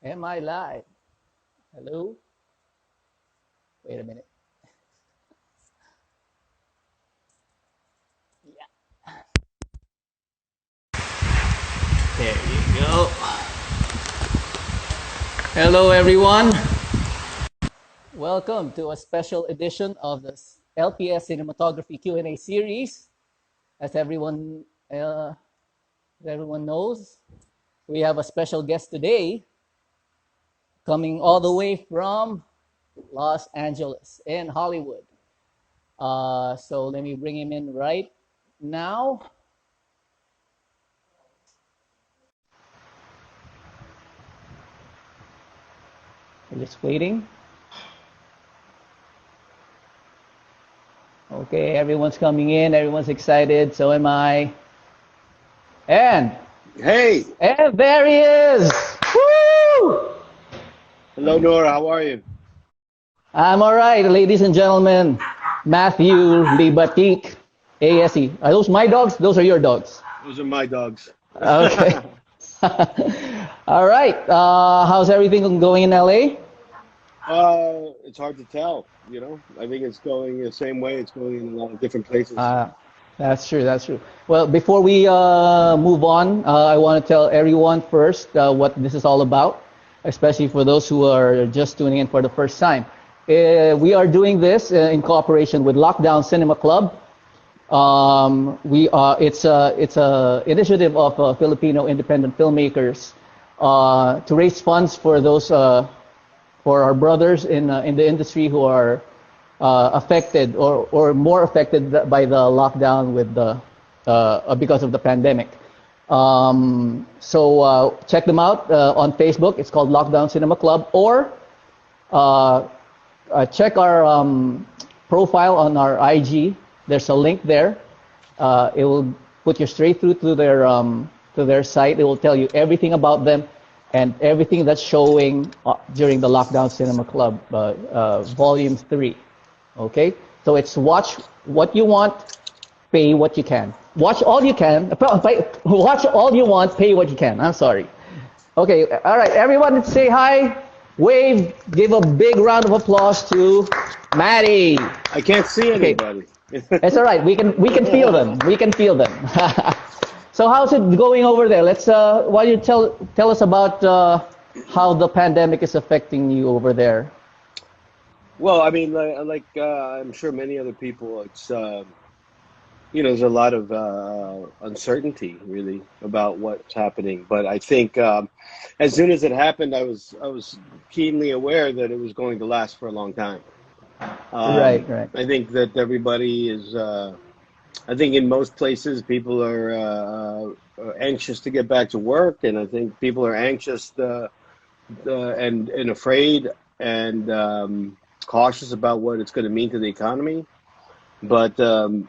Am I live? Hello? Wait a minute. Yeah. There you go. Hello, everyone. Welcome to a special edition of the LPS Cinematography Q&A series. As everyone knows, we have a special guest today coming all the way from Los Angeles in Hollywood. So let me bring him in right now. We're just waiting. Okay, everyone's coming in. Everyone's excited. So am I. And hey, there he is. Woo! Hello, Nora. How are you? I'm all right, ladies and gentlemen. Matthew, Libatique, ASC. Are those my dogs? Those are your dogs. Those are my dogs. Okay. All right. How's everything going in LA? It's hard to tell. I think it's going the same way. It's going in a lot of different places. That's true. That's true. Well, before we move on, I want to tell everyone first what this is all about, especially for those who are just tuning in for the first time. We are doing this in cooperation with Lockdown Cinema Club. It's a initiative of Filipino independent filmmakers to raise funds for those for our brothers in the industry who are affected or more affected by the lockdown with the because of the pandemic. So check them out on Facebook. It's called Lockdown Cinema Club, or check our profile on our IG. There's a link there. It will put you straight through to their site. It will tell you everything about them and everything that's showing during the Lockdown Cinema Club Volume 3. Okay? So it's watch what you want, pay what you can. Watch all you can. Watch all you want, pay what you can. I'm sorry. Okay, all right. Everyone say hi. Wave. Give a big round of applause to Maddie. I can't see anybody. It's all right. We can feel them. We can feel them. So how's it going over there? Let's why don't you tell us about how the pandemic is affecting you over there? Well, I mean, like I'm sure many other people, it's there's a lot of uncertainty really about what's happening. But I think as soon as it happened, I was keenly aware that it was going to last for a long time. Right. I think that everybody is. I think in most places people are anxious to get back to work, and I think people are anxious and afraid and cautious about what it's going to mean to the economy. But I'm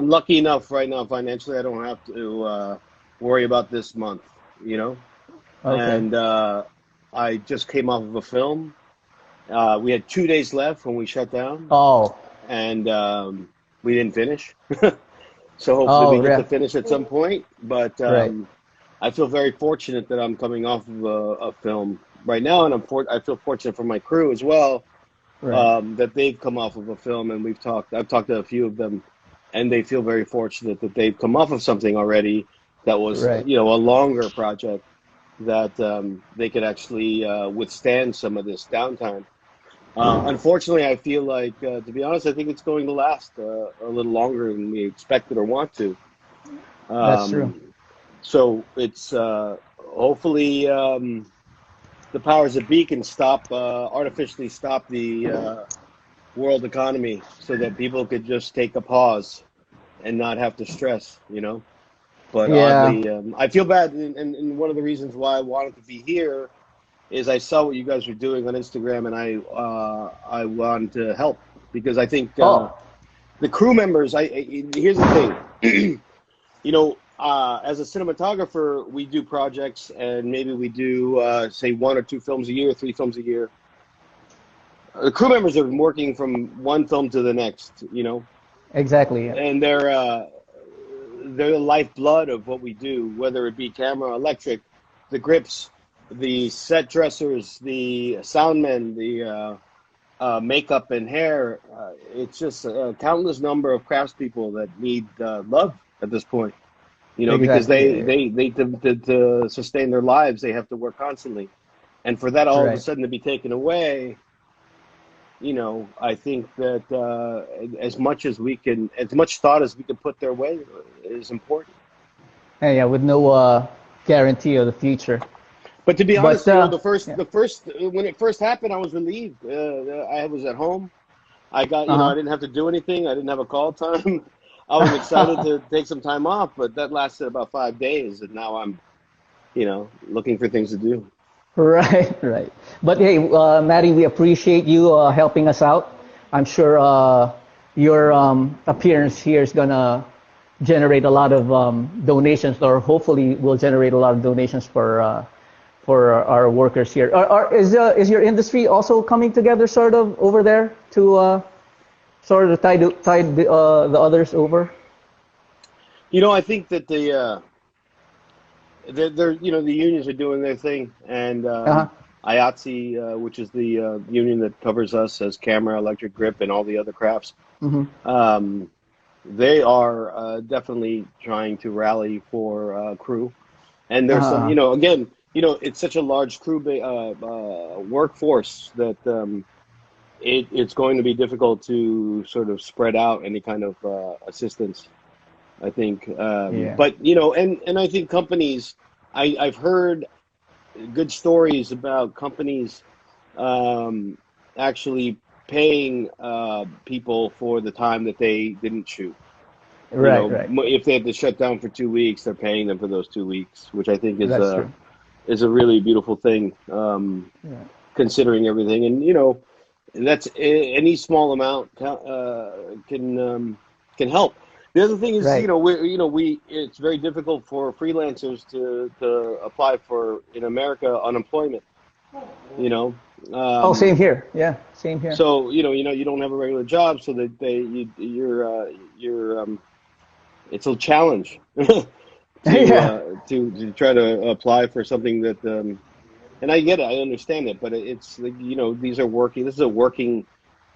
lucky enough right now financially. I don't have to worry about this month, Okay. And I just came off of a film. We had 2 days left when we shut down. Oh. And we didn't finish. So hopefully we get to finish at some point. But I feel very fortunate that I'm coming off of a film right now, and I feel fortunate for my crew as well, that they've come off of a film, and I've talked to a few of them, and they feel very fortunate that they've come off of something already that was a longer project that they could actually withstand some of this downtime. Unfortunately, I feel like, to be honest, I think it's going to last a little longer than we expected or want to. That's true. So it's hopefully the powers that be can artificially stop the world economy so that people could just take a pause and not have to stress, But oddly, I feel bad, and one of the reasons why I wanted to be here is I saw what you guys were doing on Instagram, and I wanted to help because I think the crew members. Here's the thing, as a cinematographer, we do projects, and maybe we do say 1 or 2 films a year, 3 films a year. The crew members are working from one film to the next, Exactly. And they're the lifeblood of what we do, whether it be camera, electric, the grips. the set dressers, the soundmen, the makeup and hair. It's just a countless number of craftspeople that need love at this point. You know, because they to sustain their lives, they have to work constantly, and for that all of a sudden to be taken away, you know, I think that as much thought as we can put their way is important. Yeah, with no guarantee of the future. But to be honest, you know, the first when it first happened, I was relieved. I was at home. I got, you know, I didn't have to do anything. I didn't have a call time. I was excited to take some time off, but that lasted about 5 days, and now I'm, you know, looking for things to do. Right, right. But hey, Maddie, we appreciate you helping us out. I'm sure your appearance here is gonna generate a lot of donations, or hopefully will generate a lot of donations for our workers here. Is your industry also coming together sort of over there to sort of tide the others over? You know, I think that they're you know, the unions are doing their thing, and IATSE, which is the union that covers us as camera, electric grip, and all the other crafts, they are definitely trying to rally for crew, and there's some, you know, again, you know, it's such a large crew workforce that it's going to be difficult to sort of spread out any kind of assistance, I think. But, you know, and I think companies, I've heard good stories about companies actually paying people for the time that they didn't shoot. Right, you know, if they had to shut down for 2 weeks, they're paying them for those 2 weeks, which I think is a really beautiful thing, considering everything. And, you know, that's any small amount can help. The other thing is, you know, it's very difficult for freelancers to apply for, in America, unemployment. You know. Same here. Yeah, same here. So you know, you don't have a regular job, so that it's a challenge to try to apply for something that. And I get it, I understand it, but it's, you know, this is a working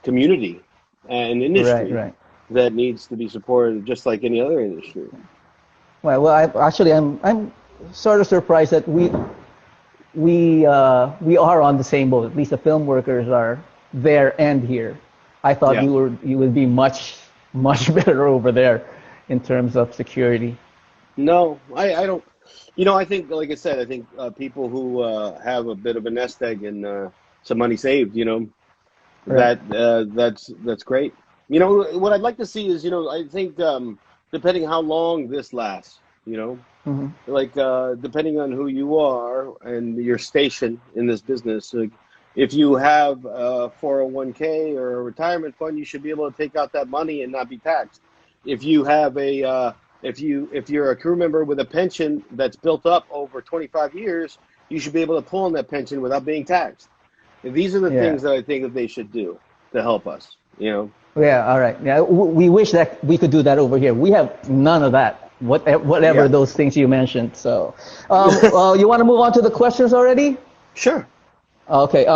community and industry that needs to be supported just like any other industry. Well, I'm sort of surprised that we are on the same boat. At least the film workers are there and here. I thought you would be much better over there in terms of security. No, I don't. You know, I think, like I said, I think people who have a bit of a nest egg and some money saved, you know, that's great. You know, what I'd like to see is, you know, I think depending how long this lasts, you know, like depending on who you are and your station in this business, if you have a 401k or a retirement fund, you should be able to take out that money and not be taxed. If you have a if you're a crew member with a pension that's built up over 25 years, you should be able to pull on that pension without being taxed. And these are the things that I think that they should do to help us, you know. Yeah, all right. Yeah, we wish that we could do that over here. We have none of that. Whatever those things you mentioned. So, you want to move on to the questions already? Sure. Okay.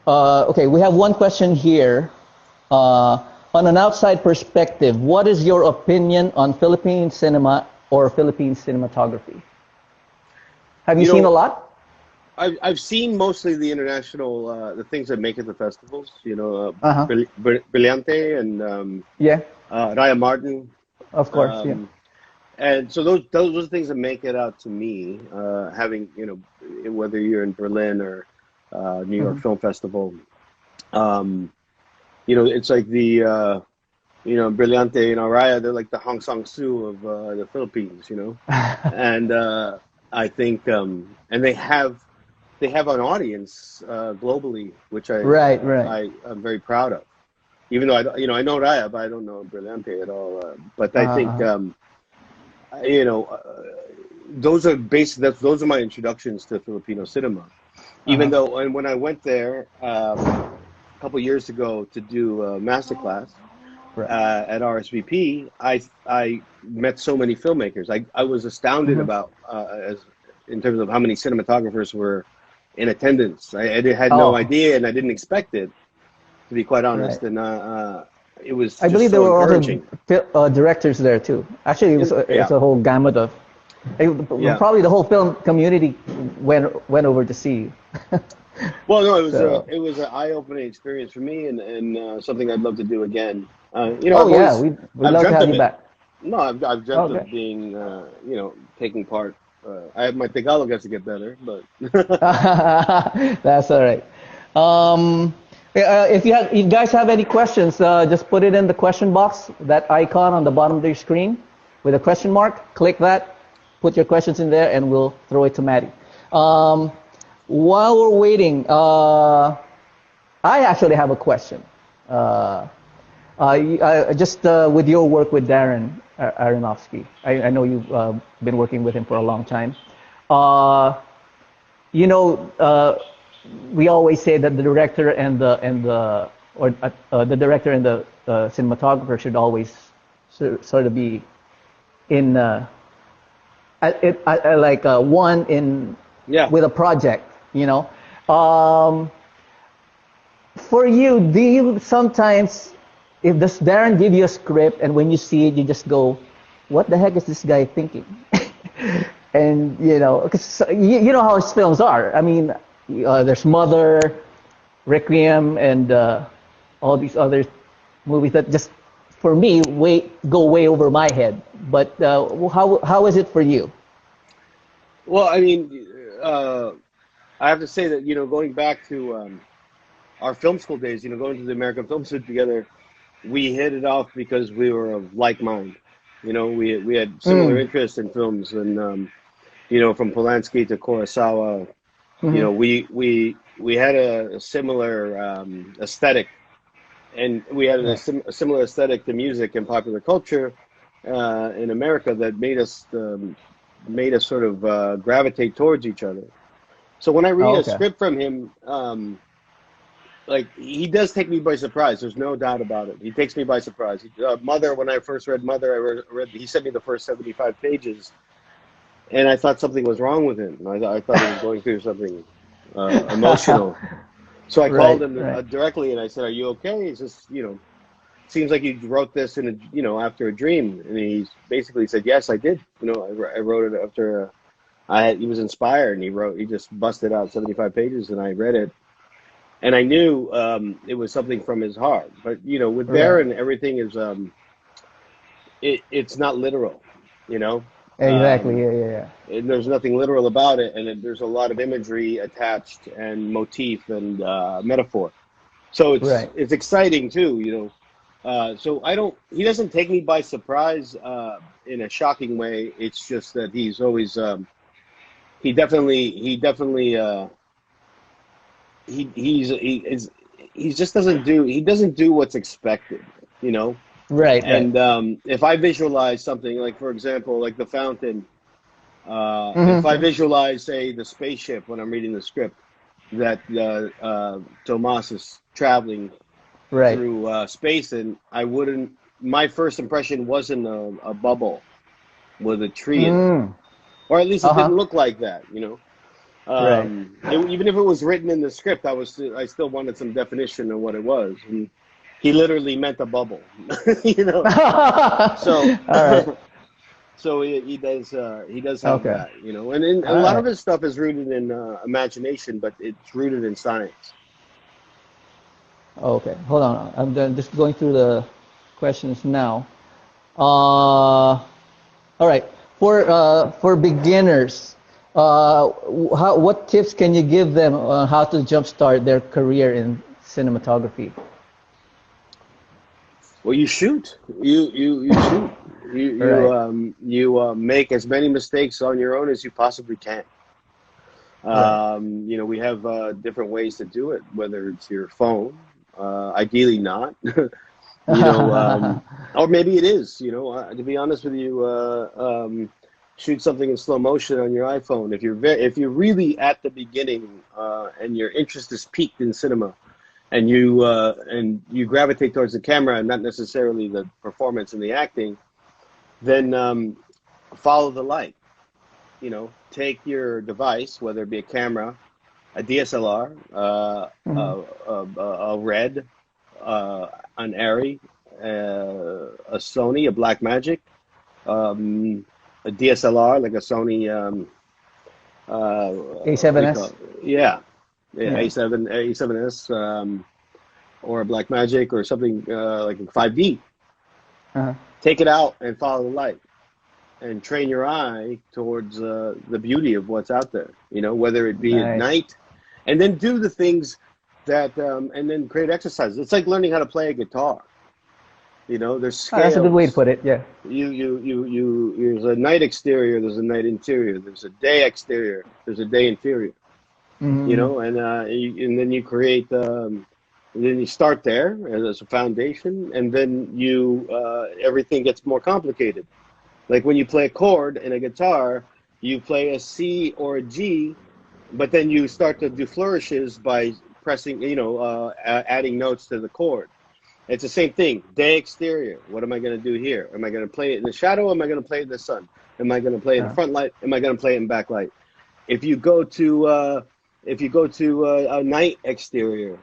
Okay. We have one question here. On an outside perspective, what is your opinion on Philippine cinema or Philippine cinematography? Have you seen a lot? I've seen mostly the international, the things that make it the festivals. You know, Brillante and Raya Martin. Of course, And so those are the things that make it out to me. Having, you know, whether you're in Berlin or New York Film Festival. You know, it's like the, you know, Brillante and Araya, they're like the Hong Sang-soo of the Philippines, you know. And I think, and they have an audience globally, which I'm very proud of. Even though I know Raya, but I don't know Brillante at all. But I think, you know, those are those are my introductions to Filipino cinema. Even though, and when I went there couple years ago to do a masterclass at RSVP, I met so many filmmakers. I was astounded about in terms of how many cinematographers were in attendance. I had Oh. no idea, and I didn't expect it, to be quite honest. Right. And it was I just believe there so were encouraging. also directors there too. Actually, it's a whole gamut of. Yeah. Probably the whole film community went over to see. Well, no, it was So- it was an eye-opening experience for me, and something I'd love to do again. Oh yeah, we'd I've love to dreamt have of you it. back. No, I've dreamt Okay. of being, taking part. I have my Tagalog has to get better, but That's all right. If you guys have any questions, just put it in the question box, that icon on the bottom of your screen with a question mark. Click that, put your questions in there, and we'll throw it to Maddie. While we're waiting, I actually have a question. Just with your work with Darren Aronofsky, I know you've been working with him for a long time. We always say that the director and the director and the cinematographer should always sort of be in one in with a project. For you, do you sometimes, if does Darren give you a script and when you see it, you just go, what the heck is this guy thinking? And, cause you know how his films are. I mean, there's Mother, Requiem, and all these other movies that just, for me, go way over my head. But how is it for you? well, I mean, I have to say that going back to our film school days, going to the American Film Institute together, we hit it off because we were of like mind. We had similar interests in films, and from Polanski to Kurosawa, we had a similar aesthetic, and we had a similar aesthetic to music and popular culture in America that made us sort of gravitate towards each other. So when I read a script from him, he does take me by surprise. There's no doubt about it. He takes me by surprise. Mother, when I first read Mother, he sent me the first 75 pages, and I thought something was wrong with him. I thought he was going through something emotional. So I called him directly, and I said, "Are you okay? It's just, seems like you wrote this after a dream." And he basically said, "Yes, I did. I wrote it after he was inspired, and he just busted out 75 pages, and I read it. And I knew it was something from his heart. But, with Darren, everything is, it's not literal, Exactly, yeah. And there's nothing literal about it, and there's a lot of imagery attached and motif and metaphor. So it's exciting, too, So he doesn't take me by surprise in a shocking way. It's just that he's always, he doesn't do what's expected, Right. And if I visualize something, like for example, like the fountain, if I visualize, say, the spaceship when I'm reading the script, that Tomas is traveling through space, and my first impression wasn't a bubble with a tree in it, or at least it didn't look like that, even if it was written in the script, I still wanted some definition of what it was. And he literally meant a bubble, So, so he does have that, and a lot of his stuff is rooted in imagination, but it's rooted in science. Okay, hold on. I'm just going through the questions now. All right, for beginners. What tips can you give them on how to jumpstart their career in cinematography? Well, you shoot. You shoot. You make as many mistakes on your own as you possibly can. We have different ways to do it, whether it's your phone, ideally not, or maybe it is. To be honest with you. Shoot something in slow motion on your iPhone. If you're really at the beginning and your interest is peaked in cinema, and you gravitate towards the camera and not necessarily the performance and the acting, then follow the light. take your device, whether it be a camera, a DSLR, a Red, an Arri, a Sony, a Blackmagic, a DSLR like a Sony A7S. Yeah, A7S, or a Blackmagic or something like a 5D. Take it out and follow the light, and train your eye towards the beauty of what's out there. Whether it be at night, and then do the things that, and then create exercises. It's like learning how to play a guitar. There's scales. That's a good way to put it. Yeah. There's a night exterior. There's a night interior. There's a day exterior. There's a day interior. And then you create. And then you start there as a foundation, and then everything gets more complicated. Like when you play a chord in a guitar, you play a C or a G, but then you start to do flourishes by pressing, adding notes to the chord. It's the same thing. Day exterior. What am I going to do here? Am I going to play it in the shadow? Am I going to play it in the sun? Am I going to play it in the front light? Am I going to play it in backlight? If you go to a night exterior,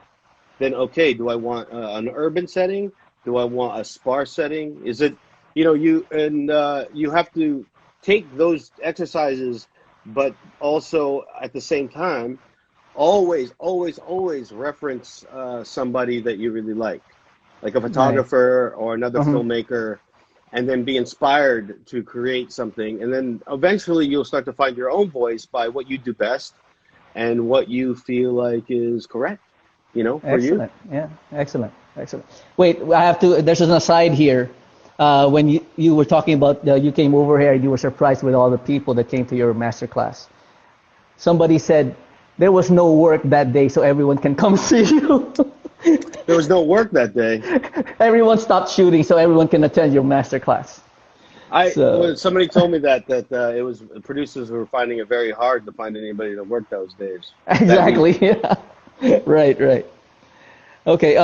then okay, do I want an urban setting? Do I want a sparse setting? Is it, you have to take those exercises, but also at the same time, always reference somebody that you really like a photographer or another filmmaker, and then be inspired to create something. And then eventually you'll start to find your own voice by what you do best and what you feel like is correct. For excellent. You. Yeah, excellent. Wait, I have to. There's an aside here. When you were talking about you came over here, you were surprised with all the people that came to your master class. Somebody said there was no work that day, so everyone can come see you. There was no work that day. Everyone stopped shooting, so everyone can attend your master class. Somebody told me that it was producers were finding it very hard to find anybody to work those days. Exactly. Yeah. Right. Okay.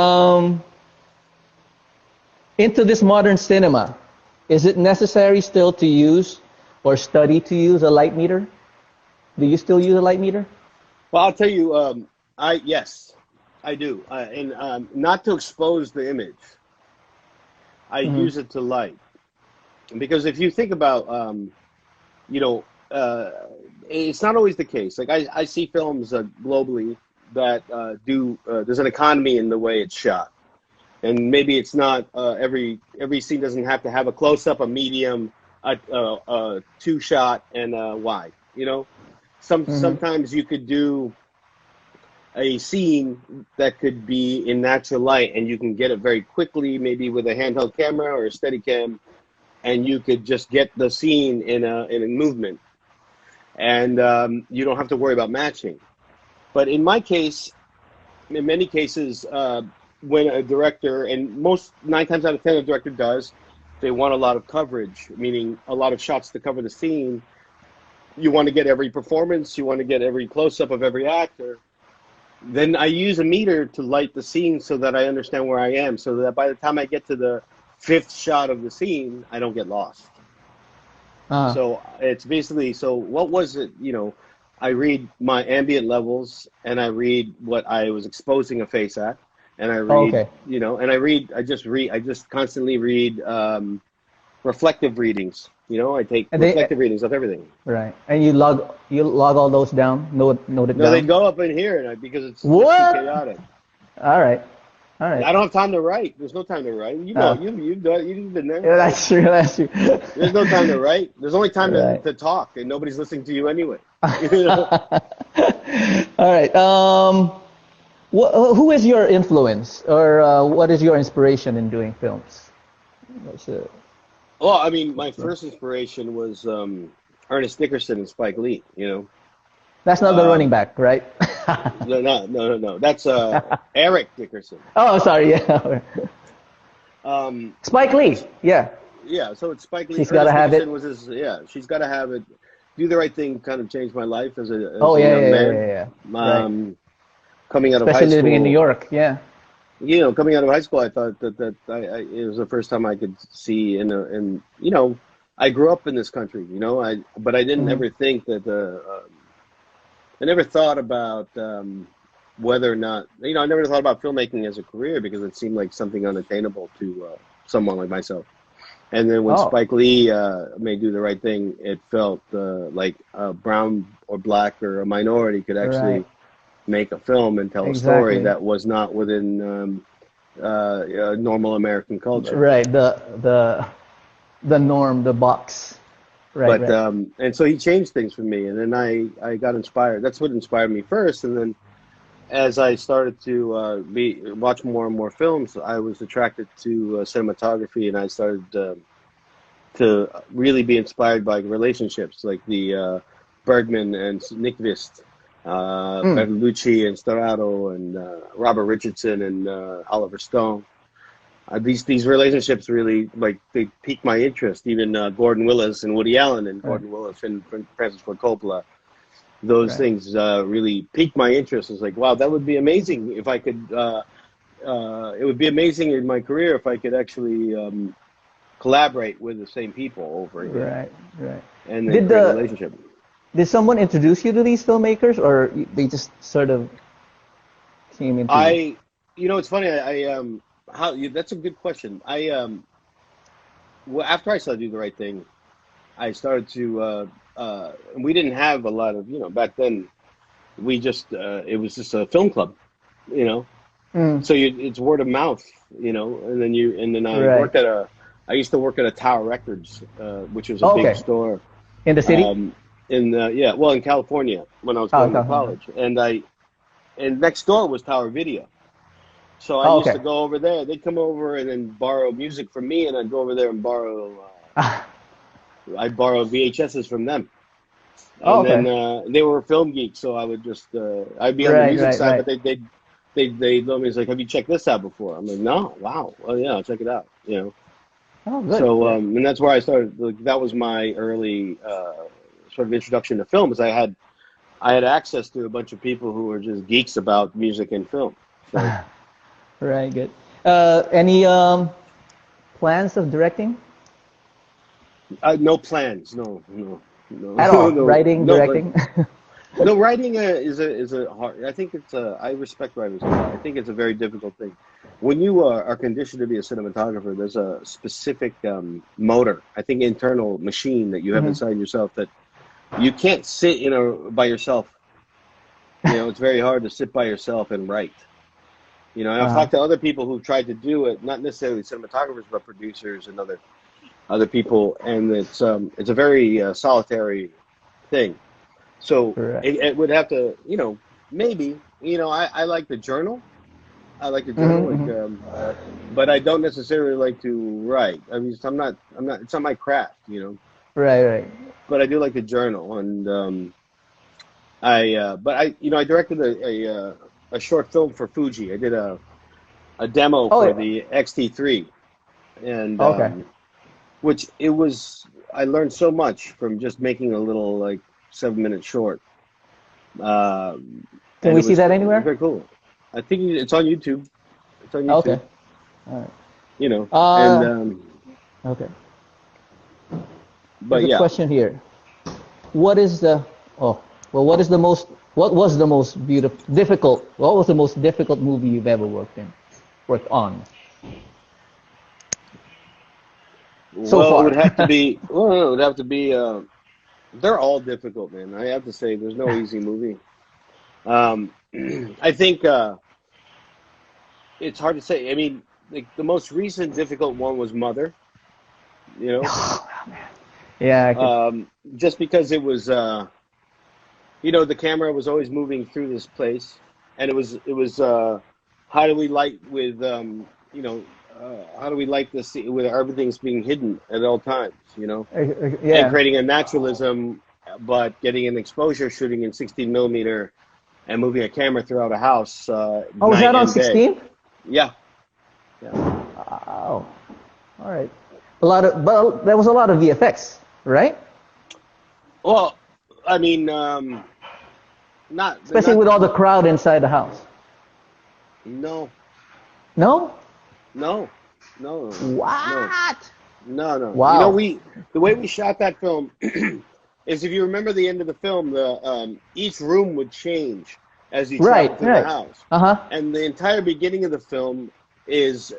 Into this modern cinema, is it necessary still to use or study to use a light meter? Do you still use a light meter? Well, I'll tell you, yes, I do. And not to expose the image. I use it to light. Because if you think about, it's not always the case. Like I see films globally that there's an economy in the way it's shot. And maybe it's not every scene doesn't have to have a close-up, a medium, a two-shot, and a wide. Sometimes you could do a scene that could be in natural light, and you can get it very quickly, maybe with a handheld camera or a Steadicam, and you could just get the scene in a movement, and you don't have to worry about matching. But in my case, in many cases, when a director, and 9 times out of 10 a director does, they want a lot of coverage, meaning a lot of shots to cover the scene. You want to get every performance, you want to get every close-up of every actor. Then I use a meter to light the scene so that I understand where I am, so that by the time I get to the 5th shot of the scene, I don't get lost. So it's basically, what was it, I read my ambient levels, and I read what I was exposing a face at, and I read, I just constantly read reflective readings. I take reflective readings of everything. Right, and you log all those down, note it down. No, they go up in here because it's too chaotic. All right. I don't have time to write. There's no time to write. You've been there. Yeah, that's true. There's no time to write. There's only time to talk, and nobody's listening to you anyway. All right. Who is your influence, or what is your inspiration in doing films? Well, I mean, my first inspiration was Ernest Dickerson and Spike Lee. That's not the running back, right? No. That's Eric Dickerson. Oh, sorry. Yeah. Spike Lee. Yeah. Yeah. So it's Spike Lee. She's Gotta Have It. She's Gotta Have It. Do the Right Thing kind of changed my life as a young man. Yeah. Coming out of Especially high school, living in New York. Yeah. Coming out of high school, I thought that it was the first time I could see, and I grew up in this country, you know. But I didn't ever think that I never thought about whether or not, you know, I never thought about filmmaking as a career because it seemed like something unattainable to someone like myself. And then when Spike Lee made Do the Right Thing, it felt like a brown or black or a minority could actually make a film and tell a story that was not within normal American culture. Right, the norm, the box. Right, but and so he changed things for me, and then I got inspired. That's what inspired me first, and then as I started to watch more and more films, I was attracted to cinematography, and I started to really be inspired by relationships, like the Bergman and Nyqvist, Bertolucci and Storaro, and Robert Richardson and Oliver Stone. These relationships really, like, they piqued my interest. Even Gordon Willis and Woody Allen and Gordon Willis and Francis Ford Coppola. Those things really piqued my interest. It's like, wow, that would be amazing if I could. It would be amazing in my career if I could actually collaborate with the same people over again. Right. And then create a relationship. Did someone introduce you to these filmmakers, or they just sort of came into? You know, it's funny. That's a good question. After I saw Do the Right Thing, I started to. We didn't have a lot of, you know, back then. We just it was just a film club, you know. So it's word of mouth, you know, and then I worked at I used to work at a Tower Records, which was a big store in the city. In California when I was going to college, and next door was Tower Video. So I used to go over there. They'd come over and then borrow music from me, and I'd go over there and borrow. I'd borrow VHSs from them. And then they were film geeks, so I would just I'd be on the music side, but they told me, it's like, have you checked this out before? I'm like, no. Wow. Well, yeah, I'll check it out. You know. Oh, good. So and that's where I started. Like, that was my early sort of introduction to film, because I had access to a bunch of people who were just geeks about music and film. So. Right. Good. Any plans of directing? No plans. No. At all. Writing, directing. No, writing is a hard. I think it's I respect writers. I think it's a very difficult thing. When you are conditioned to be a cinematographer, there's a specific motor, I think, internal machine that you have inside yourself that you can't sit, you know, by yourself. You know, it's very hard to sit by yourself and write. You know, and I've talked to other people who've tried to do it, not necessarily cinematographers, but producers and other people, and it's a very solitary thing. So it would have to, you know, maybe, you know, I like the journal. I like the journal, but I don't necessarily like to write. I mean, I'm not. It's not my craft, you know. Right. But I do like the journal, and I directed a short film for Fuji. I did a demo for the XT3, and which I learned so much from just making a little, like, 7-minute short. Can we see that anywhere? Very cool. I think it's on YouTube. It's on YouTube. Okay. All right. You know, okay. But There's a question here. What was the most difficult movie you've ever worked on? So far. It would have to be. Well, it would have to be. They're all difficult, man. I have to say, there's no easy movie. I think it's hard to say. I mean, like, the most recent difficult one was Mother. You know. Oh, man. Yeah. Just because it was, you know, the camera was always moving through this place, and it was how do we light with, you know. How do we light this with everything's being hidden at all times, you know? And creating a naturalism, but getting an exposure, shooting in 16 millimeter, and moving a camera throughout a house. Was that on 16? Yeah. Wow. All right. But there was a lot of VFX, right? Well, I mean, especially with all the crowd inside the house. No. No? No. What? No, no. Wow. You know, the way we shot that film is, if you remember the end of the film, the each room would change as you travel through the house. And the entire beginning of the film is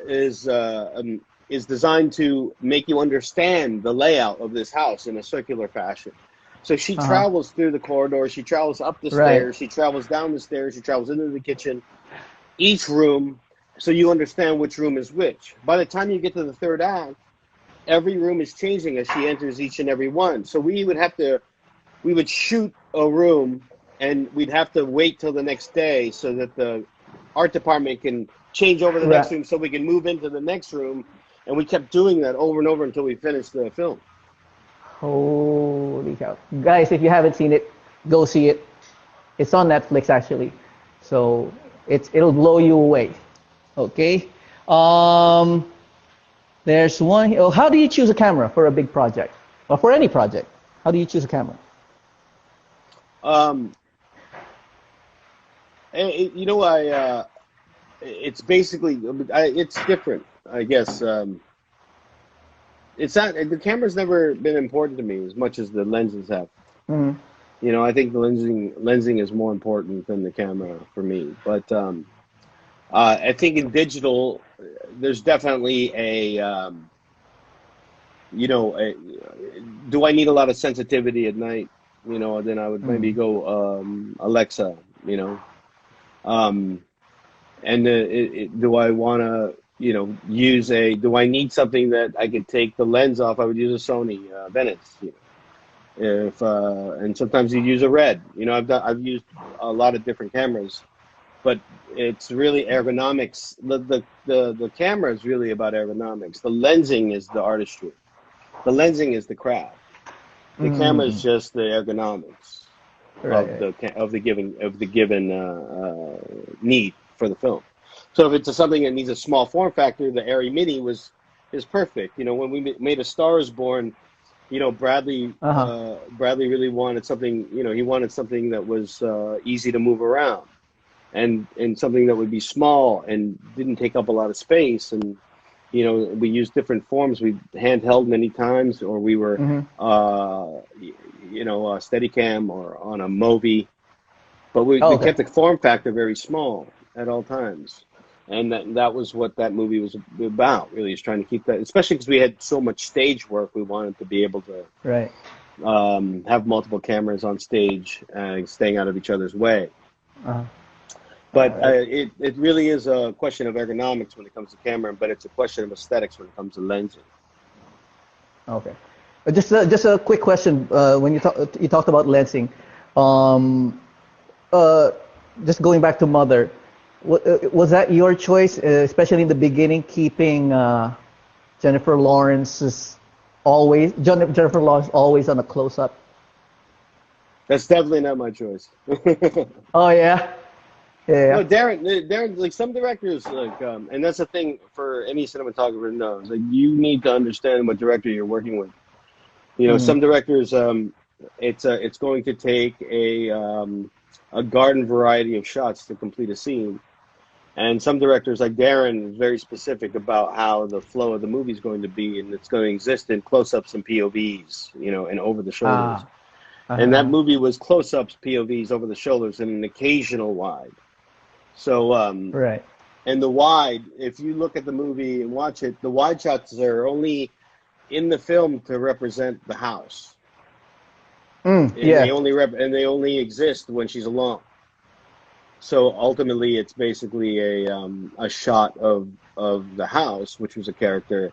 designed to make you understand the layout of this house in a circular fashion. So she travels through the corridor, she travels up the stairs, she travels down the stairs, she travels into the kitchen, each room, so you understand which room is which. By the time you get to the third act, every room is changing as she enters each and every one. So we would shoot a room, and we'd have to wait till the next day so that the art department can change over the next room so we can move into the next room. And we kept doing that over and over until we finished the film. Holy cow. Guys, if you haven't seen it, go see it. It's on Netflix, actually. So it'll blow you away. Okay. There's one. Oh, how do you choose a camera for a big project, or for any project? How do you choose a camera? You know, it's basically, it's different, I guess. It's not, the camera's never been important to me as much as the lenses have. You know, I think the lensing is more important than the camera for me. But I think in digital, there's definitely do I need a lot of sensitivity at night? You know, then I would maybe go Alexa, you know. And do I want to, you know, do I need something that I could take the lens off? I would use a Sony Venice, you know. And sometimes you use a Red. You know, I've used a lot of different cameras, but it's really ergonomics. The camera is really about ergonomics. The lensing is the artistry. The lensing is the craft. The camera is just the ergonomics of the given need for the film. So if it's something that needs a small form factor, the Arri Mini is perfect. You know, when we made A Star Is Born, you know, Bradley really wanted something. You know, he wanted something that was easy to move around, and something that would be small and didn't take up a lot of space. And you know, we used different forms. We handheld many times, or we were you know, Steadicam or on a Movi, but we kept the form factor very small at all times. And that was what that movie was about, really, is trying to keep that, especially because we had so much stage work. We wanted to be able to have multiple cameras on stage, staying out of each other's way. But it really is a question of ergonomics when it comes to camera, but it's a question of aesthetics when it comes to lensing. Okay. Just a quick question. When you talked about lensing, just going back to Mother, was that your choice, especially in the beginning, keeping Jennifer Lawrence always on a close-up? That's definitely not my choice. Oh yeah. Yeah. No, Darren, like some directors, like, and that's the thing for any cinematographer knows. Like, you need to understand what director you're working with. You know, some directors, it's going to take a garden variety of shots to complete a scene, and some directors, like Darren, is very specific about how the flow of the movie is going to be, and it's going to exist in close-ups and POVs, you know, and over the shoulders. And that movie was close-ups, POVs, over the shoulders, and an occasional wide. So, and the wide, if you look at the movie and watch it, the wide shots are only in the film to represent the house. They only exist when she's alone. So ultimately, it's basically a shot of the house, which was a character,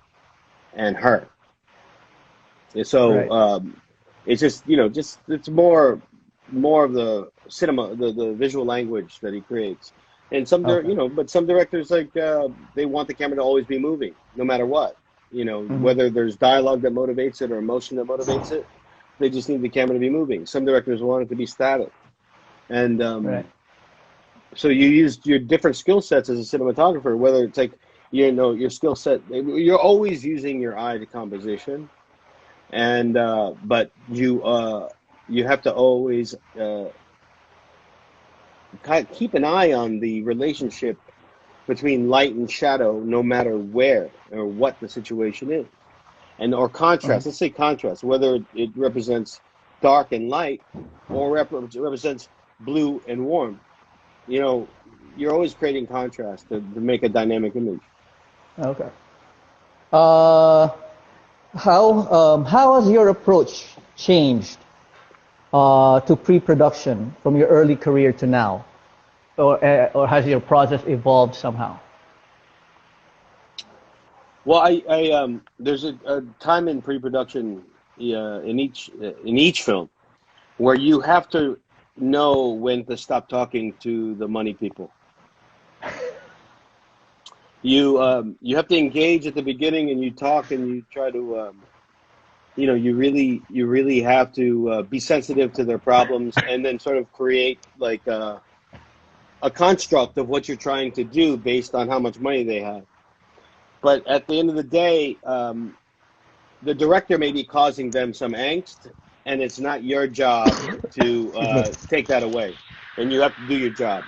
and her. So it's just, you know, it's more of the cinema, the visual language that he creates. And some, you know, but some directors, like, they want the camera to always be moving, no matter what. You know, whether there's dialogue that motivates it or emotion that motivates it, they just need the camera to be moving. Some directors want it to be static. And so you use your different skill sets as a cinematographer, whether it's like, you know, your skill set, you're always using your eye to composition. And, but you have to always keep an eye on the relationship between light and shadow, no matter where or what the situation is. or contrast. Let's say contrast, whether it represents dark and light, or represents blue and warm. You know, you're always creating contrast to make a dynamic image. Okay. How has your approach changed to pre-production from your early career to now, or has your process evolved somehow? Well, there's a time in pre-production in each film where you have to know when to stop talking to the money people. You have to engage at the beginning, and you talk, and you try to you really have to be sensitive to their problems, and then sort of create like a construct of what you're trying to do based on how much money they have. But at the end of the day, the director may be causing them some angst, and it's not your job to take that away, and you have to do your job.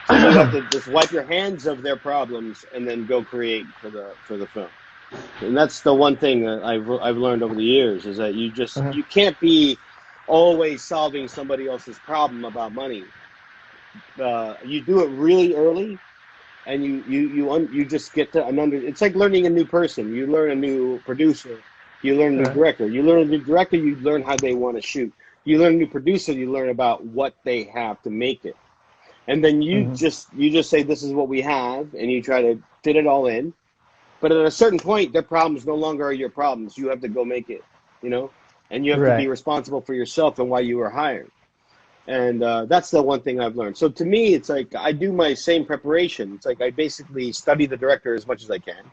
So you have to just wipe your hands of their problems and then go create for the film. And that's the one thing that I've learned over the years, is that you can't be always solving somebody else's problem about money. You do it really early, and you just get to it's like learning a new person. You learn a new producer, you learn a new director. You learn a new director, you learn how they want to shoot. You learn a new producer, you learn about what they have to make it. And then you just say, this is what we have, and you try to fit it all in. But at a certain point, their problems no longer are your problems. You have to go make it, you know? And you have to be responsible for yourself and why you were hired. And that's the one thing I've learned. So to me, it's like I do my same preparation. It's like I basically study the director as much as I can.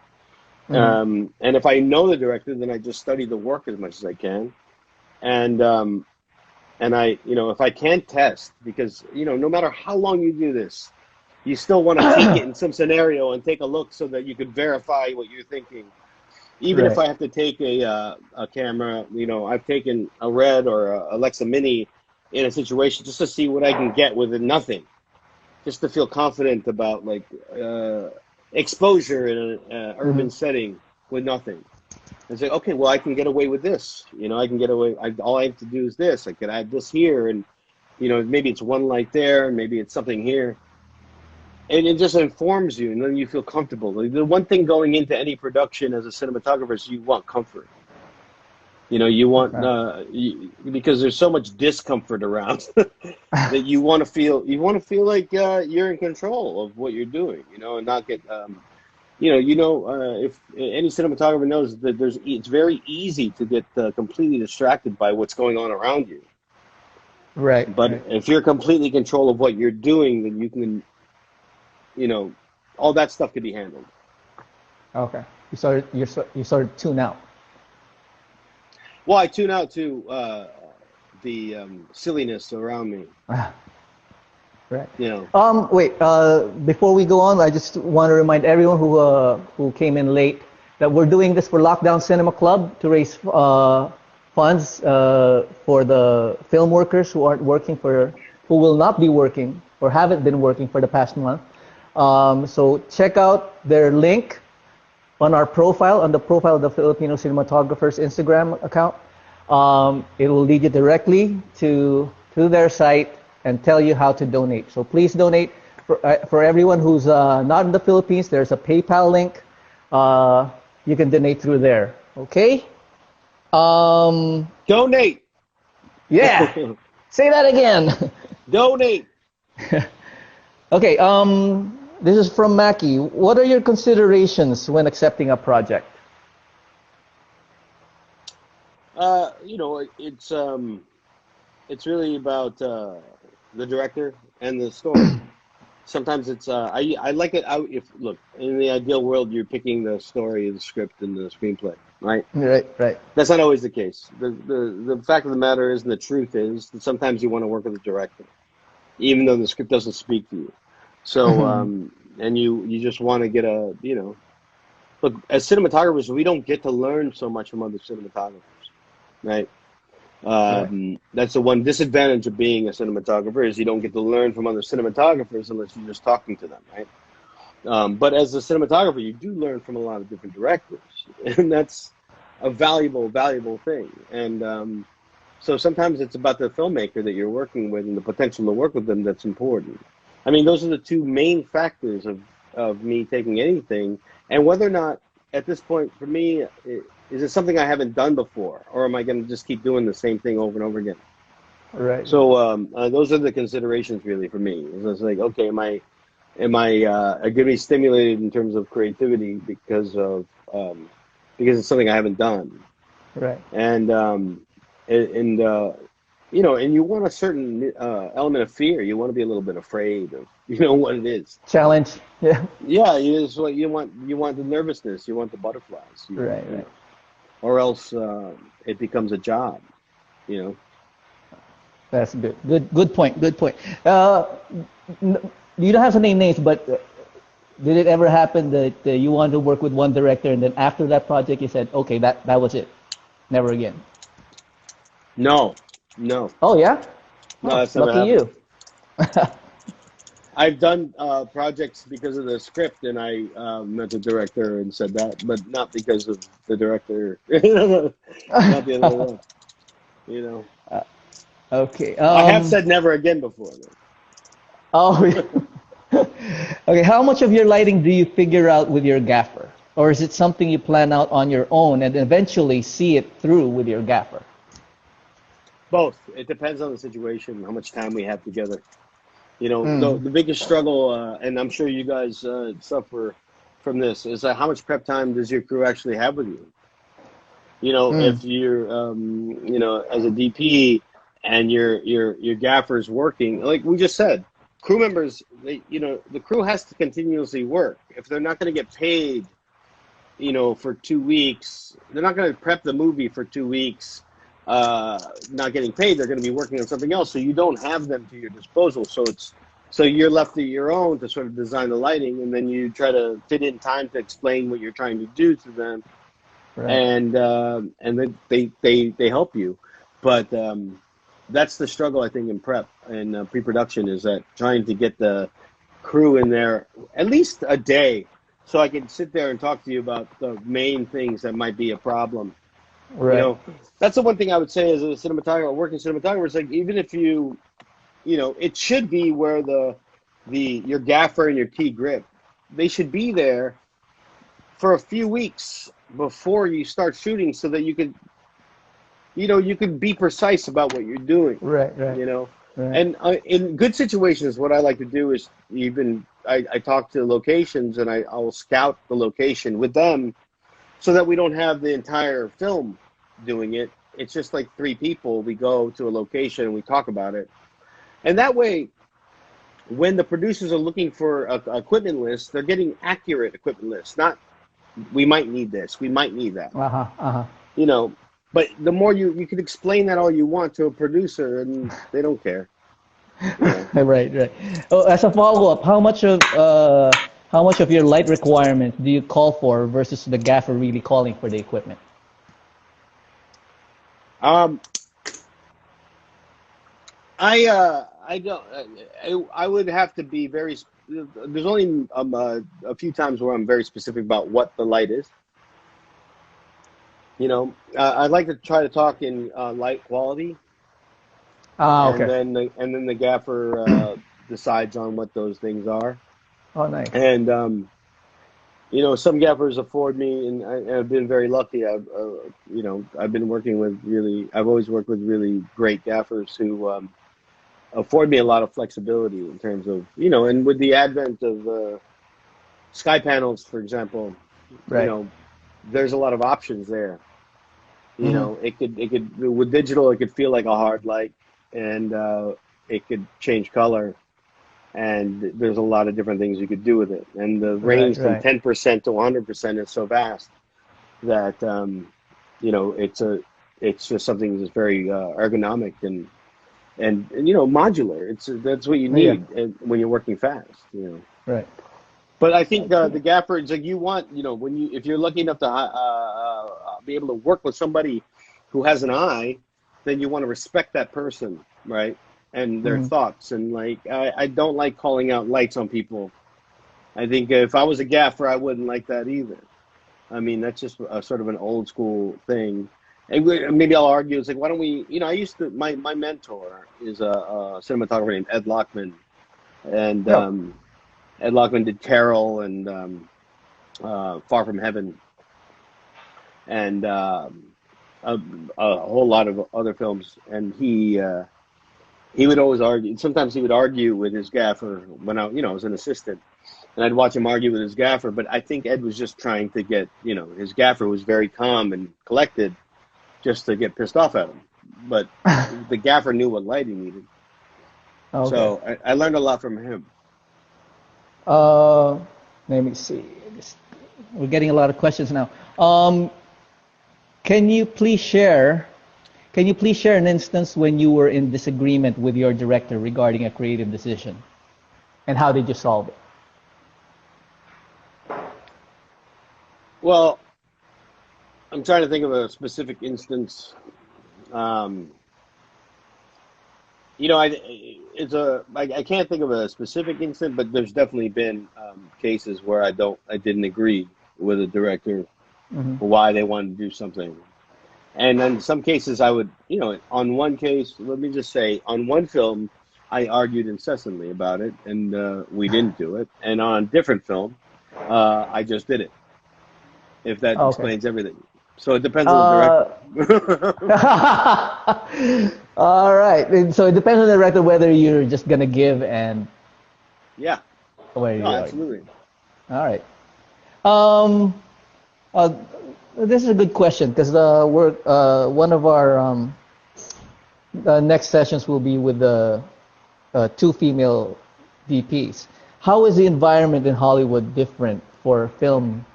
And if I know the director, then I just study the work as much as I can. And I, if I can't test, because, no matter how long you do this, you still want to take it in some scenario and take a look so that you could verify what you're thinking. Even if I have to take a camera, I've taken a Red or a Alexa Mini in a situation just to see what I can get with nothing, just to feel confident about exposure in an urban setting with nothing. And say, okay, well, I can get away with this. I can get away. All I have to do is this. I can add this here, and maybe it's one light there, maybe it's something here, and it just informs you, and then you feel comfortable. The one thing going into any production as a cinematographer is you want comfort. You want because there's so much discomfort around that you want to feel like you're in control of what you're doing. And not get. If any cinematographer knows that it's very easy to get completely distracted by what's going on around you. Right. But if you're completely in control of what you're doing, then you can, all that stuff can be handled. Okay. You sort of tune out. Well, I tune out to the silliness around me. Right. Wait. Before we go on, I just want to remind everyone who came in late that we're doing this for Lockdown Cinema Club to raise funds for the film workers who will not be working or haven't been working for the past month. So check out their link on the profile of the Pilipinong Sinematographers Instagram account. It will lead you directly to their site and tell you how to donate. So please donate. For everyone who's not in the Philippines, there's a PayPal link. You can donate through there. Okay? Donate! Yeah! Say that again. Donate! Okay, this is from Mackie. What are your considerations when accepting a project? It's really about the director and the story. Sometimes it's I like it. Look, in the ideal world, you're picking the story, the script, and the screenplay, right? Right. That's not always the case. The fact of the matter is, and the truth is, that sometimes you want to work with a director, even though the script doesn't speak to you. So and you just want to get look, as cinematographers, we don't get to learn so much from other cinematographers, right? That's the one disadvantage of being a cinematographer, is you don't get to learn from other cinematographers unless you're just talking to them, right? But as a cinematographer, you do learn from a lot of different directors, and that's a valuable thing. And so sometimes it's about the filmmaker that you're working with and the potential to work with them that's important. I mean, those are the two main factors of me taking anything, and whether or not at this point for me, is it something I haven't done before, or am I going to just keep doing the same thing over and over again? Right. So those are the considerations really for me. It's like, okay, am I going to be stimulated in terms of creativity because it's something I haven't done, Right. and you know, and you want a certain element of fear. You want to be a little bit afraid of, what it is. Challenge. Yeah. Yeah, it's what you want. You want the nervousness. You want the butterflies. Right. Or else it becomes a job. That's good. Good point. You don't have to name names, but did it ever happen that you wanted to work with one director, and then after that project, you said, "Okay, that was it, never again"? No. Oh yeah. No, that's never lucky happened. You. I've done projects because of the script, and I met the director and said that, but not because of the director. Not the other way. Okay. I have said never again before. Oh. Okay. How much of your lighting do you figure out with your gaffer, or is it something you plan out on your own and eventually see it through with your gaffer? Both. It depends on the situation, how much time we have together. The biggest struggle, and I'm sure you guys suffer from this, is how much prep time does your crew actually have with you? If you're, as a DP and your gaffer's working, like we just said, crew members, the crew has to continuously work. If they're not going to get paid, for 2 weeks, they're not going to prep the movie for 2 weeks. Not getting paid, they're going to be working on something else, so you don't have them to your disposal. So you're left to your own to sort of design the lighting, and then you try to fit in time to explain what you're trying to do to them, right. And then they help you. But that's the struggle, I think, in prep and pre-production, is that trying to get the crew in there at least a day, so I can sit there and talk to you about the main things that might be a problem. Right. That's the one thing I would say as a cinematographer, working cinematographer, is like, even if it should be where your gaffer and your key grip, they should be there for a few weeks before you start shooting, so that you could be precise about what you're doing. Right. Right. And in good situations, what I like to do is I talk to locations, and I will scout the location with them, so that we don't have the entire film doing it. It's just like 3 people. We go to a location and we talk about it. And that way, when the producers are looking for a equipment list, they're getting accurate equipment lists. Not, we might need this, we might need that. But the more you can explain that all you want to a producer, and they don't care. Right. Oh, as a follow-up, how much of your light requirements do you call for versus the gaffer really calling for the equipment? I would have to be very. There's only a few times where I'm very specific about what the light is. I'd like to try to talk in light quality. Okay. And then the gaffer decides on what those things are. Oh, nice. And some gaffers afford me, and I've been very lucky. I've been working with I've always worked with really great gaffers who afford me a lot of flexibility in terms of, and with the advent of sky panels, for example, right. There's a lot of options there. It could with digital, it could feel like a hard light, and it could change color. And there's a lot of different things you could do with it. And the range from 10% to 100% is so vast that, it's just something that's very ergonomic and modular. That's what you need when you're working fast, Right. But I think the gaffer, it's like you want, if you're lucky enough to be able to work with somebody who has an eye, then you want to respect that person, right? And their thoughts. And I don't like calling out lights on people. I think if I was a gaffer, I wouldn't like that either. I mean, that's just a sort of an old school thing. And maybe I'll argue, it's like, why don't we, I used to, my mentor is a cinematographer named Ed Lockman. And Ed Lockman did Carol and Far From Heaven. And a whole lot of other films. And he would always argue, sometimes he would argue with his gaffer when I was an assistant. And I'd watch him argue with his gaffer, but I think Ed was just trying to get, his gaffer was very calm and collected just to get pissed off at him. But the gaffer knew what light he needed. Okay. So I learned a lot from him. Let me see. We're getting a lot of questions now. Can you please share an instance when you were in disagreement with your director regarding a creative decision? And how did you solve it? Well, I'm trying to think of a specific instance. I can't think of a specific instance, but there's definitely been cases where I didn't agree with a director for why they wanted to do something. And in some cases I would, on one case, let me just say, on one film, I argued incessantly about it, and we didn't do it. And on a different film, I just did it. If that explains everything. So it depends on the director. All right. And so it depends on the director whether you're just going to give and... Yeah. Absolutely. All right. This is a good question because one of our next sessions will be with the 2 female DPs. How is the environment in Hollywood different for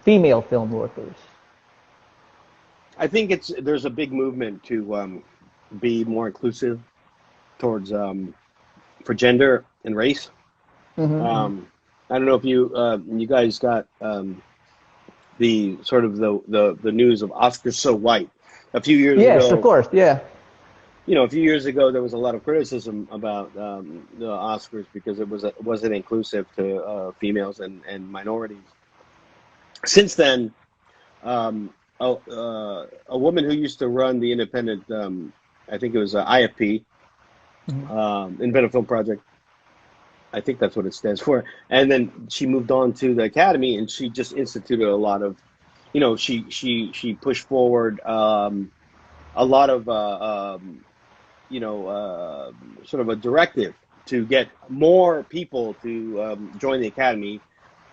female film workers? I think there's a big movement to be more inclusive towards for gender and race. I don't know if you guys got the sort of the news of Oscars So White a few years ago. Yes, of course, yeah. A few years ago there was a lot of criticism about the Oscars because it wasn't inclusive to females and minorities. Since then, a woman who used to run the independent, I think it was IFP, Independent Film Project. I think that's what it stands for. And then she moved on to the Academy, and she just instituted a lot of, she pushed forward a lot of, sort of a directive to get more people to join the Academy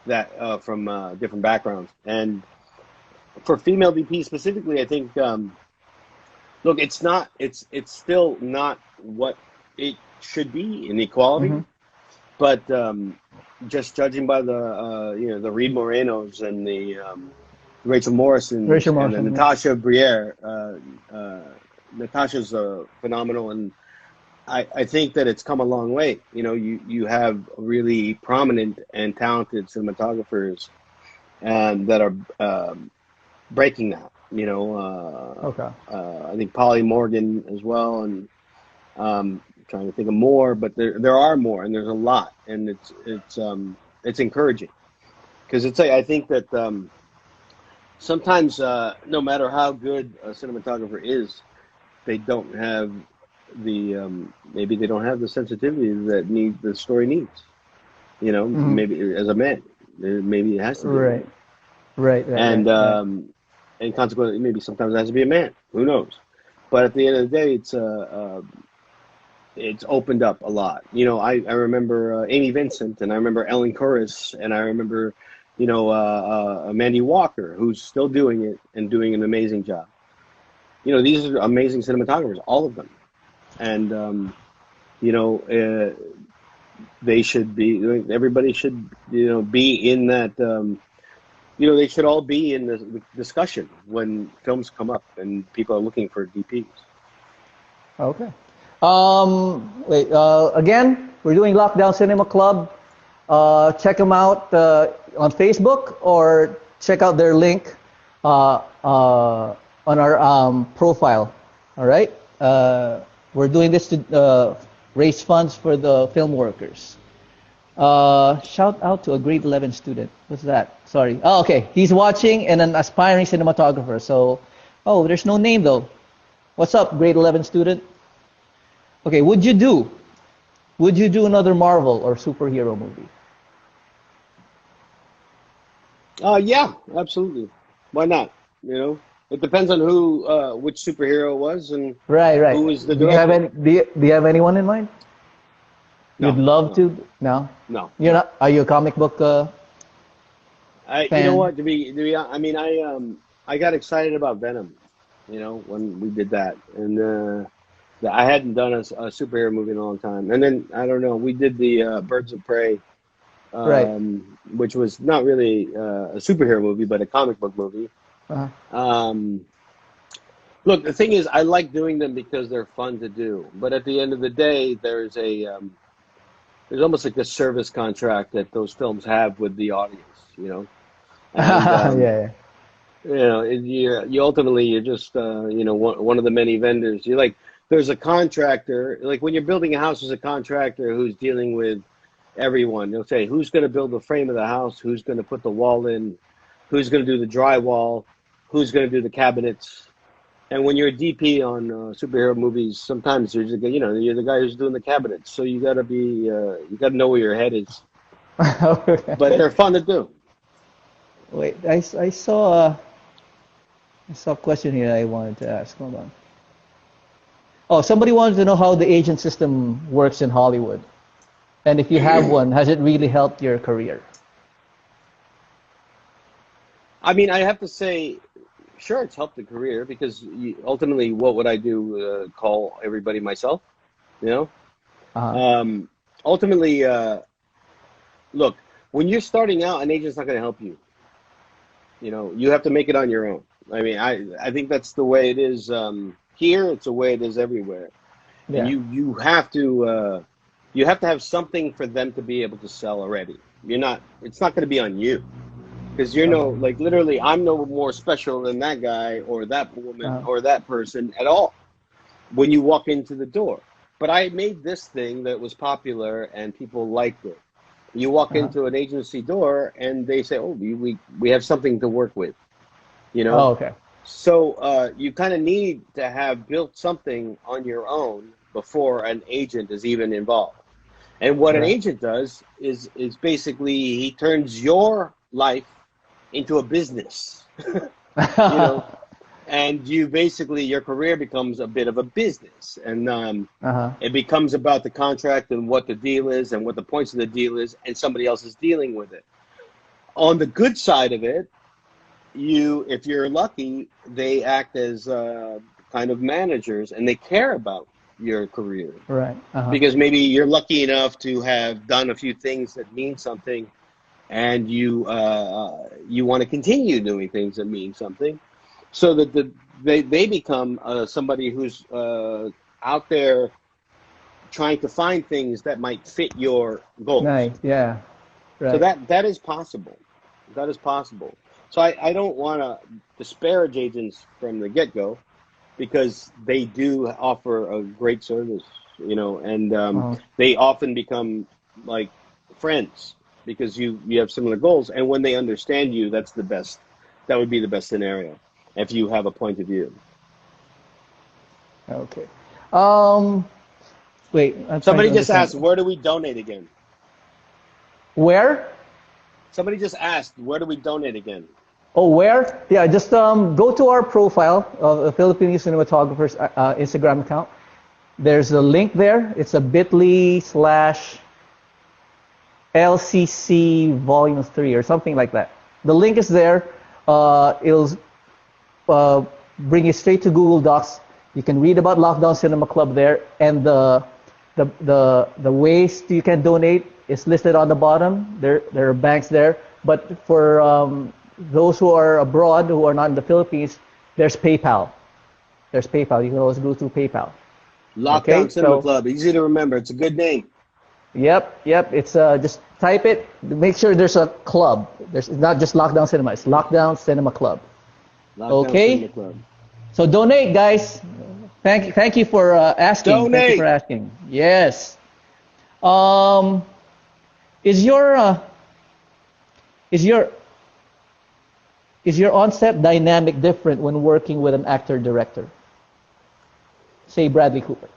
that from different backgrounds. And for female DPs specifically, I think, look, it's still not what it should be in equality, but just judging by the the Reed Morenos and the Rachel Morrison and the Natasha Briere, Natasha's phenomenal, and I think that it's come a long way. You have really prominent and talented cinematographers that are breaking that. I think Polly Morgan as well, and trying to think of more, but there are more, and there's a lot, and it's encouraging because I think that sometimes no matter how good a cinematographer is, they don't have maybe they don't have the sensitivity that the story needs. Maybe as a man, maybe it has to be right. And consequently, maybe sometimes it has to be a man. Who knows? But at the end of the day, it's opened up a lot. I remember Amy Vincent, and I remember Ellen Corris, and I remember Mandy Walker, who's still doing it and doing an amazing job. These are amazing cinematographers, all of them. And, they should be, everybody should, be in that, they should all be in the discussion when films come up and people are looking for DPs. Okay. Again, we're doing Lockdown Cinema Club. Check them out on Facebook or check out their link on our profile. All right. We're doing this to raise funds for the film workers. Shout out to a grade 11 student. What's that? Sorry. Oh, okay. He's watching and an aspiring cinematographer. So, oh, there's no name though. What's up, grade 11 student? Okay, would you do another Marvel or superhero movie? Yeah, absolutely. Why not? You know, it depends on which superhero it was, and Right. who was the Do you have director. any? Do you have anyone in mind? No, You'd love no, to? No. no. You're not. Are you a comic book You know fan? what? I mean, I got excited about Venom. You know, when we did that, and I hadn't done a superhero movie in a long time. And then I don't know, we did the Birds of Prey, Right. which was not really a superhero movie, but a comic book movie. Uh-huh. Look, the thing is, I like doing them because they're fun to do. But at the end of the day, there's almost like a service contract that those films have with the audience. You know, and Yeah. you know, you ultimately you're just you know, one of the many vendors. You're like, there's a contractor. Like when you're building a house, there's a contractor who's dealing with everyone. They'll say who's going to build the frame of the house, who's going to put the wall in, who's going to do the drywall, who's going to do the cabinets. And when you're a DP on superhero movies, sometimes you're just, you know, you're the guy who's doing the cabinets. So you got to be you got to know where your head is. But they're fun to do. Wait, I saw a question here I wanted to ask. Hold on. Oh, somebody wanted to know how the agent system works in Hollywood. And if you have one, has it really helped your career? I mean, I have to say, sure, it's helped the career because ultimately, what would I do? Call everybody myself? You know? Uh-huh. Ultimately, look, when you're starting out, an agent's not going to help you. You know, you have to make it on your own. I mean, I think that's the way it is here. It's the way it is everywhere. And Yeah. you have to have something for them to be able to sell already. It's not going to be on you. Because Okay. like literally, I'm no more special than that guy or that woman Uh-huh. or that person at all when you walk into the door. But I made this thing that was popular and people liked it. You walk Uh-huh. into an agency door and they say, "Oh, we have something to work with," you know. Oh, okay. So you kind of need to have built something on your own before an agent is even involved. And what an Right. agent does is basically he turns your life into a business, you know, and your career becomes a bit of a business, and Uh-huh. it becomes about the contract and what the deal is and what the points of the deal is, and somebody else is dealing with it. On the good side of it, if you're lucky, they act as kind of managers, and they care about your career Right. Uh-huh. because maybe you're lucky enough to have done a few things that mean something, and you want to continue doing things that mean something, so that they become somebody who's out there trying to find things that might fit your goals. Nice. Yeah. So Right. that is possible. That is possible. So I don't want to disparage agents from the get-go because they do offer a great service, you know, and Uh-huh. they often become like friends because you have similar goals. And when they understand you, that's the best. That would be the best scenario if you have a point of view. Okay. Um, Wait, I'm trying to Somebody just understand. asked, where do we donate again? Where? Somebody just asked, where do we donate again? Oh, where? Yeah, just go to our profile of the Filipino Cinematographers Instagram account. There's a link there. It's a bit.ly/LCC Volume 3 or something like that. The link is there. It'll bring you straight to Google Docs. You can read about Lockdown Cinema Club there, and the ways you can donate is listed on the bottom. There are banks there, but for those who are abroad who are not in the Philippines, there's PayPal. There's PayPal. You can always go through PayPal. Okay, Lockdown Cinema so Club. Easy to remember. It's a good name. yep. It's just type it. Make sure there's a club. It's not just Lockdown Cinema. It's Lockdown Cinema Club. Lockdown Cinema Okay, Club. so donate, guys. Thank you for asking. Thank you for Donate. asking. Yes. Um, Is your is your is your on-set dynamic different when working with an actor director? Say Bradley Cooper.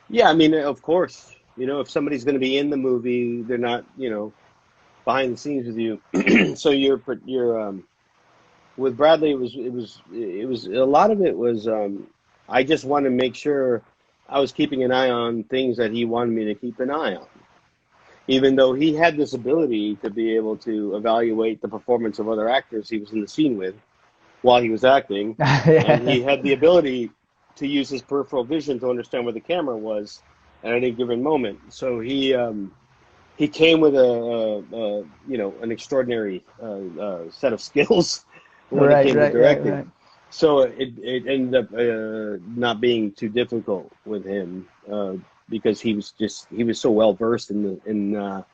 Yeah, I mean, of course, you know, if somebody's going to be in the movie, they're not, you know, behind the scenes with you. So you're with Bradley, it was a lot of it was, I just wanted to make sure I was keeping an eye on things that he wanted me to keep an eye on. Even though he had this ability to be able to evaluate the performance of other actors he was in the scene with while he was acting, and he had the ability to use his peripheral vision to understand where the camera was at any given moment. So he came with a you know, an extraordinary set of skills when it came to directing. Right. So it ended up not being too difficult with him because he was so well versed in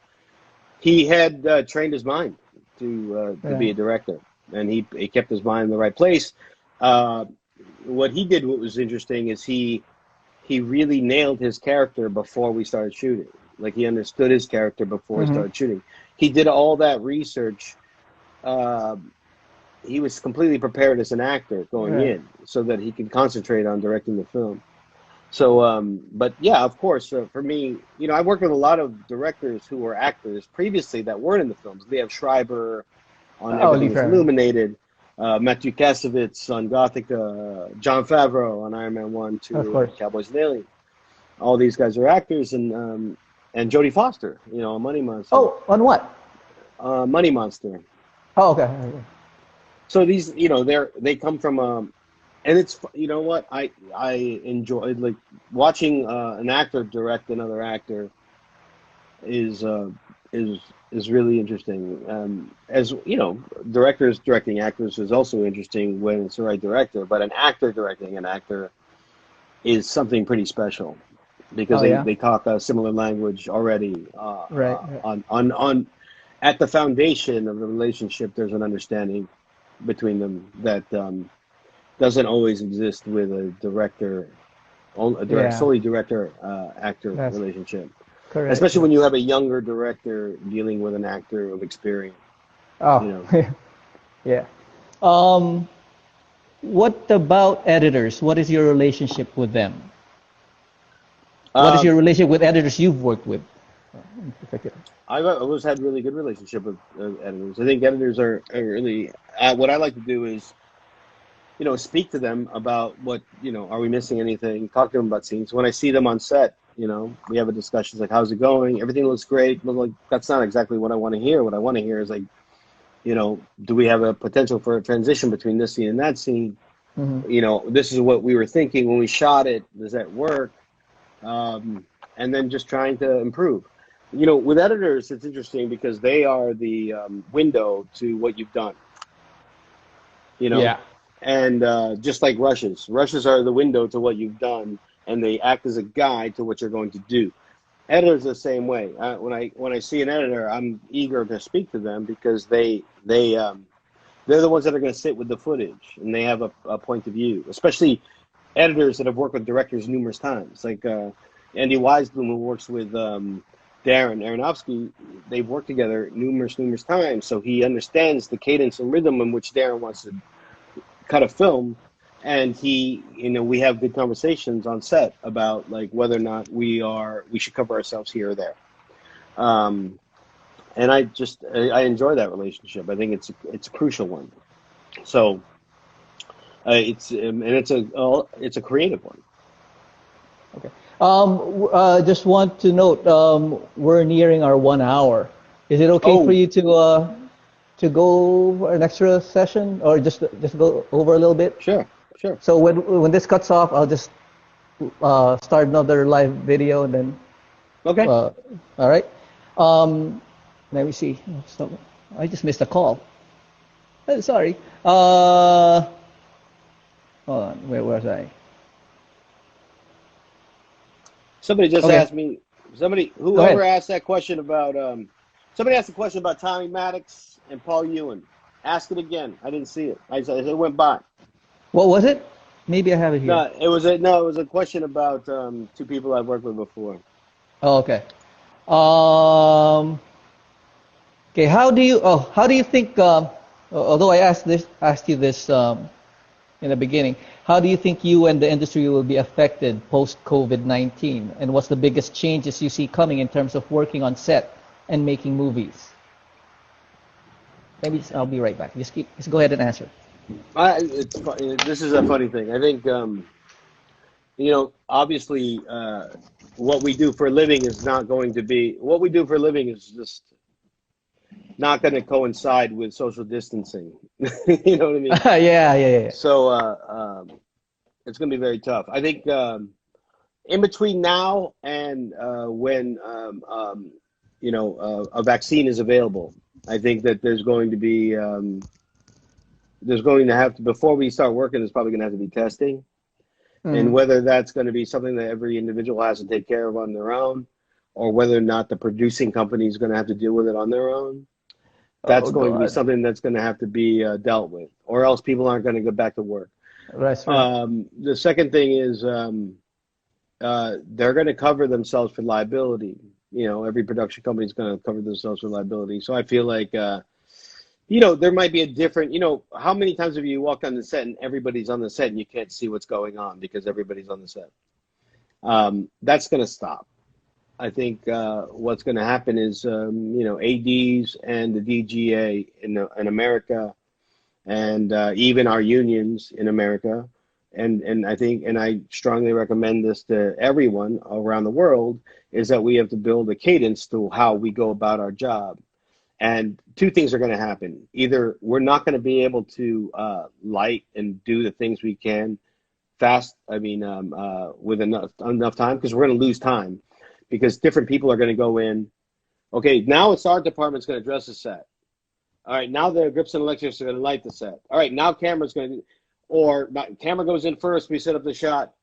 he had trained his mind to be a director, and he kept his mind in the right place. What he did, what was interesting, is he really nailed his character before we started shooting. Like, he understood his character before he started shooting. He did all that research. He was completely prepared as an actor going in so that he could concentrate on directing the film. So, but yeah, of course, for me, you know, I worked with a lot of directors who were actors previously that weren't in the films. Liam Schreiber on Everything is Illuminated, Matthew Kasovitz on Gothica, Jon Favreau on Iron Man 1, 2, Cowboys and Aliens. All these guys are actors, and Jodie Foster, you know, Money Monster. Oh, on what? Money Monster. Oh, okay. So these, you know, they come from, and it's, you know what, I enjoy, like, watching an actor direct another actor is really interesting. As you know, directors directing actors is also interesting when it's the right director, but an actor directing an actor is something pretty special because they talk a similar language already. On at the foundation of the relationship, there's an understanding between them that doesn't always exist with a director, solely director actor relationship. Correct. Especially when you have a younger director dealing with an actor of experience. Oh, you know. Yeah. What about editors? What is your relationship with them? What is your relationship with editors you've worked with? In particular? I've always had really good relationship with editors. I think editors are really, what I like to do is, you know, speak to them about what, you know, are we missing anything? Talk to them about scenes. When I see them on set, you know, we have a discussion like, how's it going? Everything looks great. But like, that's not exactly what I want to hear. What I want to hear is like, you know, do we have a potential for a transition between this scene and that scene? You know, this is what we were thinking when we shot it. Does that work? And then just trying to improve. You know, with editors, it's interesting because they are the window to what you've done. You know? Yeah. And just like rushes are the window to what you've done, and they act as a guide to what you're going to do. Editors are the same way. When I see an editor, I'm eager to speak to them because they're the ones that are going to sit with the footage, and they have a point of view. Especially editors that have worked with directors numerous times, like Andy Weisblum, who works with Darren Aronofsky. They've worked together numerous times, so he understands the cadence and rhythm in which Darren wants to cut a film, and he, you know, we have good conversations on set about like whether or not we should cover ourselves here or there. And I enjoy that relationship. I think it's a crucial one. So it's a creative one. Okay. Just want to note, we're nearing our 1 hour. Is it okay for you to go for an extra session, or just go over a little bit? Sure. So when this cuts off, I'll just start another live video, and then. Okay. All right. Let me see. I just missed a call. Sorry. Hold on. Where was I? Somebody just asked me. Whoever asked that question about. Somebody asked a question about Tommy Maddox and Paul Ewan. Ask it again. I didn't see it. It went by. What was it? Maybe I have it here. No, it was a question about two people I've worked with before. Oh, okay. Okay, how do you think, although I asked you this in the beginning, how do you think you and the industry will be affected post COVID-19? And what's the biggest changes you see coming in terms of working on set and making movies? I'll be right back. Just go ahead and answer. This is a funny thing. I think, you know, obviously, what we do for a living is not going to be, what we do for a living is just not going to coincide with social distancing. You know what I mean? Yeah. So it's going to be very tough. I think in between now and when you know, a vaccine is available, I think that there's going to be before we start working, there's probably going to have to be testing. And whether that's going to be something that every individual has to take care of on their own, or whether or not the producing company is going to have to deal with it on their own, that's going to be something that's going to have to be dealt with, or else people aren't going to go back to work. Right. The second thing is they're going to cover themselves for liability. You know, every production company is going to cover themselves for liability. So I feel like, you know, there might be a different, you know, how many times have you walked on the set and everybody's on the set and you can't see what's going on because everybody's on the set? That's going to stop. I think what's going to happen is, you know, ADs and the DGA in America, and even our unions in America, and I think, and I strongly recommend this to everyone around the world, is that we have to build a cadence to how we go about our job. And two things are going to happen. Either we're not going to be able to light and do the things we can fast, I mean, with enough time, because we're going to lose time, because different people are going to go in. Okay, now it's our department's going to dress the set. All right, now the grips and electrics are going to light the set. All right, now camera's going to, or not, camera goes in first, we set up the shot,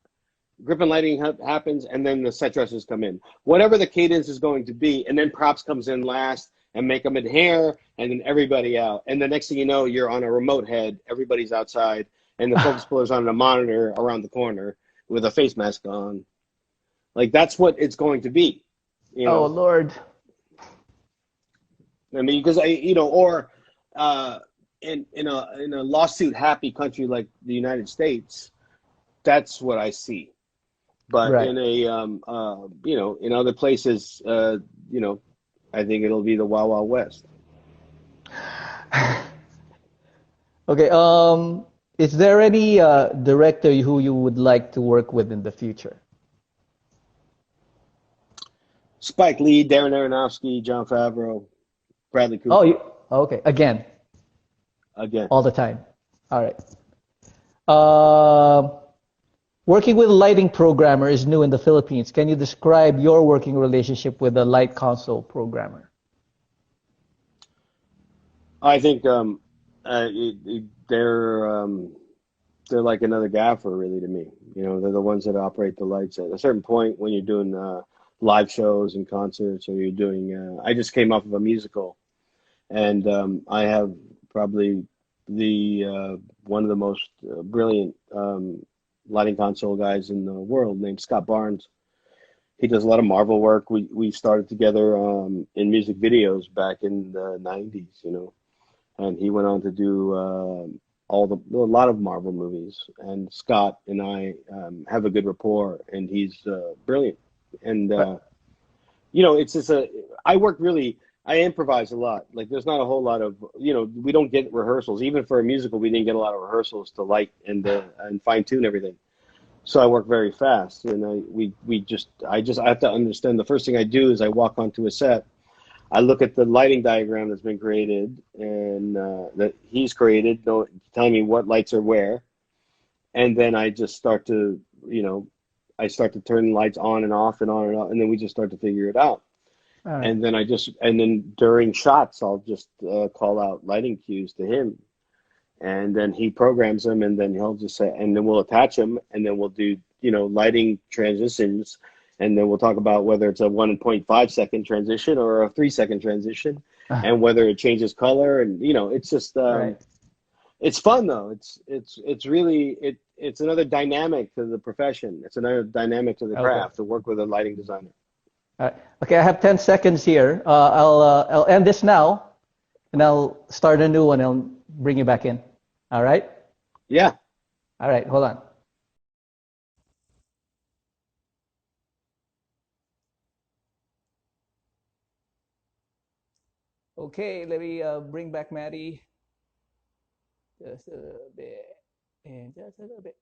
grip and lighting happens, and then the set dressers come in. Whatever the cadence is going to be, and then props comes in last, and make them adhere, and then everybody out. And the next thing you know, you're on a remote head, everybody's outside, and the focus puller's on a monitor around the corner with a face mask on. Like, that's what it's going to be. You know? Oh, Lord. I mean, because you know, or in a lawsuit happy country like the United States, that's what I see. But in a you know, in other places, you know, I think it'll be the Wild Wild West. Okay. Is there any director who you would like to work with in the future? Spike Lee, Darren Aronofsky, Jon Favreau, Bradley Cooper. Oh, okay. Again. All the time. All right. Working with a lighting programmer is new in the Philippines. Can you describe your working relationship with a light console programmer? I think they're like another gaffer, really, to me. You know, they're the ones that operate the lights. At a certain point, when you're doing live shows and concerts, or you're doing, I just came off of a musical, and I have probably the one of the most brilliant lighting console guys in the world, named Scott Barnes. He does a lot of Marvel work. We started together in music videos back in the 90s, you know, and he went on to do a lot of Marvel movies. And Scott and I have a good rapport, and he's brilliant. And you know, it's just I improvise a lot. Like, there's not a whole lot of, you know, we don't get rehearsals. Even for a musical, we didn't get a lot of rehearsals to light and fine tune everything. So I work very fast, and I have to understand. The first thing I do is I walk onto a set. I look at the lighting diagram that's been created and that he's created, telling me what lights are where, and then I just start to, you know, I start to turn lights on and off and on and off, and then we just start to figure it out. Right. And then during shots, I'll just call out lighting cues to him, and then he programs them, and then he'll just say, and then we'll attach them, and then we'll do, you know, lighting transitions, and then we'll talk about whether it's a 1.5 second transition or a 3 second transition, and whether it changes color, and, you know, it's just right. It's fun though. It's really it's another dynamic to the profession. It's another dynamic to the craft to work with a lighting designer. All right. Okay, I have 10 seconds here. I'll end this now, and I'll start a new one. I'll bring you back in. All right? Yeah. All right, hold on. Okay, let me bring back Maddie. Just a little bit. And just a little bit.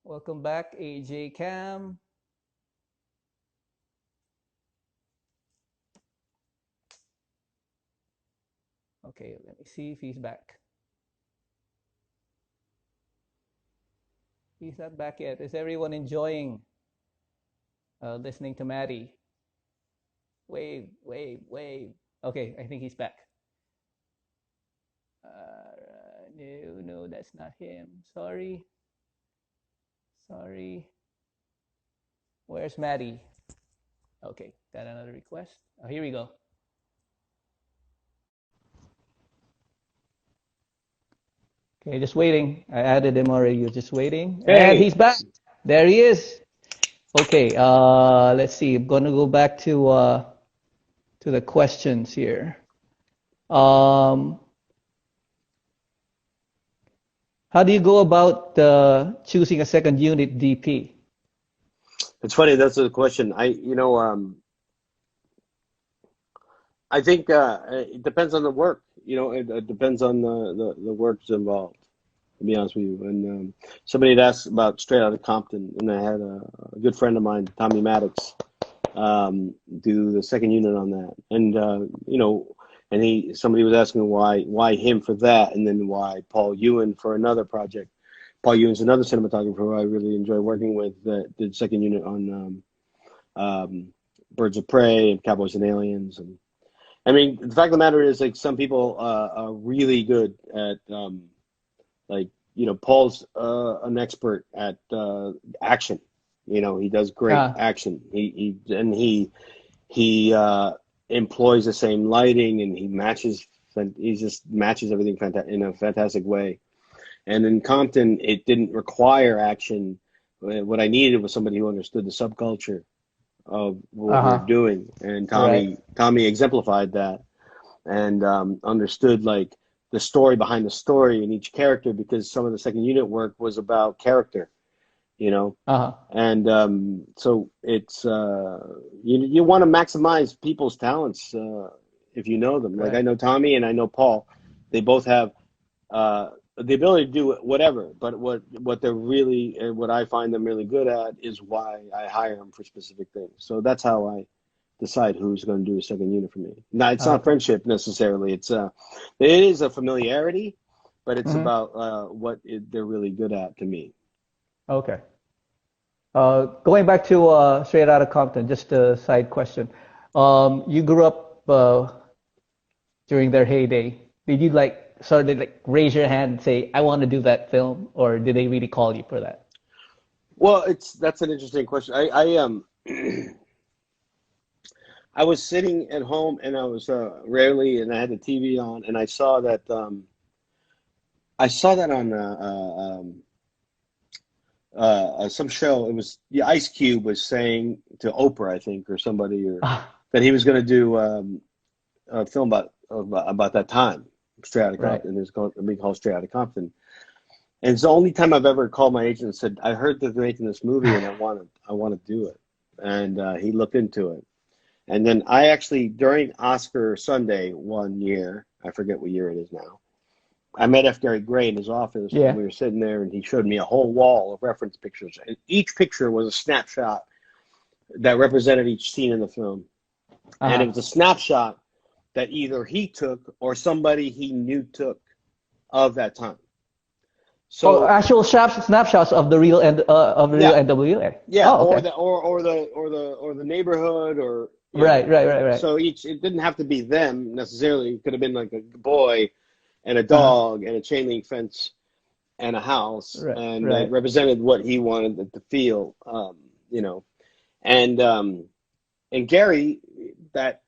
Welcome back, AJ Cam. Okay, let me see if he's back. He's not back yet. Is everyone enjoying listening to Maddie? Wave, wave, wave. Okay, I think he's back. No, that's not him. Sorry. Sorry. Where's Maddie? Okay, got another request. Oh, here we go. Okay, just waiting. I added him already. You're just waiting. Hey. And he's back. There he is. Okay, let's see. I'm going to go back to the questions here. How do you go about choosing a second unit DP? It's funny. That's a question. I think it depends on the work. It depends on the works involved, to be honest with you. And somebody had asked about Straight Outta Compton, and I had a good friend of mine, Tommy Maddox, do the second unit on that. And and somebody was asking why him for that, and then why Paul Ewan for another project. Paul Ewan's another cinematographer who I really enjoy working with that did second unit on Birds of Prey and Cowboys and Aliens. And I mean, the fact of the matter is, like, some people are really good at Paul's an expert at action. He does great action. He employs the same lighting, and he just matches everything in a fantastic way. And in Compton, it didn't require action. What I needed was somebody who understood the subculture of what we're doing. And Tommy exemplified that, and understood like the story behind the story in each character, because some of the second unit work was about character, and so it's you want to maximize people's talents if you know them. Like, I know Tommy and I know Paul. They both have the ability to do whatever, but what they're really, and what I find them really good at, is why I hire them for specific things. So that's how I decide who's going to do a second unit for me. Now, it's not friendship necessarily. It is a familiarity, but it's about what they're really good at to me. Okay. Going back to Straight Outta Compton, just a side question. You grew up during their heyday. Did you raise your hand and say, I want to do that film, or did they really call you for that? Well, that's an interesting question. I was sitting at home, and I was rarely, and I had the TV on, and I saw that on some show. It was Ice Cube was saying to Oprah, I think, or somebody, that he was going to do a film about that time. Straight Outta Compton. It's going to be called Straight Outta Compton. And it's the only time I've ever called my agent and said, I heard that they're making this movie and I want to do it. And he looked into it. And then I actually, during Oscar Sunday one year, I forget what year it is now, I met F. Gary Gray in his office. And we were sitting there, and he showed me a whole wall of reference pictures. And each picture was a snapshot that represented each scene in the film. And it was a snapshot that either he took or somebody he knew took of that time. So actual snapshots of the real NWA. Yeah, or the neighborhood, or right. So it didn't have to be them necessarily. It could have been like a boy and a dog and a chain link fence and a house, and that represented what he wanted it to feel. And Gary, that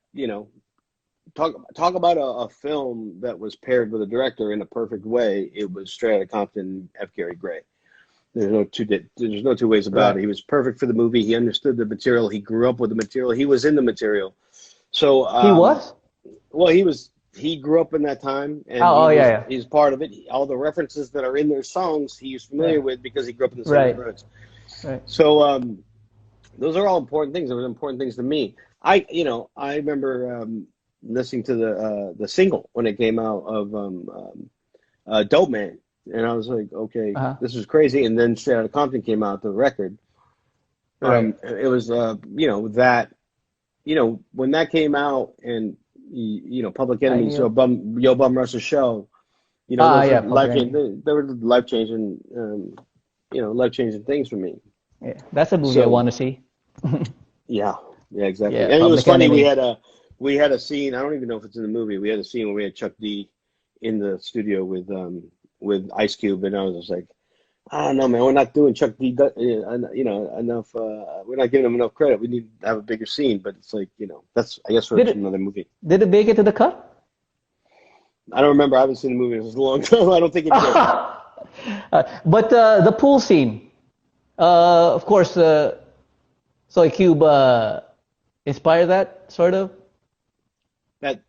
talk about a film that was paired with a director in a perfect way. It was Straight Outta Compton, F. Gary Gray. There's no two ways about it. He was perfect for the movie. He understood the material. He grew up with the material. He was in the material. So He was? Well, he grew up in that time, and he's part of it. All the references that are in their songs he's familiar with because he grew up in the same neighborhoods. Right. So those are all important things. Those were important things to me. I remember listening to the single when it came out of Dope Man. And I was like, okay, this is crazy. And then Straight Outta Compton came out, the record. It was, when that came out and, Public Enemy's Yo Bum Rush's Show, they were life-changing, life-changing things for me. Yeah, that's a movie I want to see. Yeah, exactly. Yeah, and it was funny, we had a scene, I don't even know if it's in the movie, we had a scene where we had Chuck D in the studio with Ice Cube, and I was just like, I don't know, man, we're not doing Chuck D, enough. We're not giving him enough credit. We need to have a bigger scene, but it's like, that's, I guess, for another movie. Did it make it to the cut? I don't remember. I haven't seen the movie in a long time. I don't think it did. But the pool scene, of course, Soy Cube inspired that sort of. That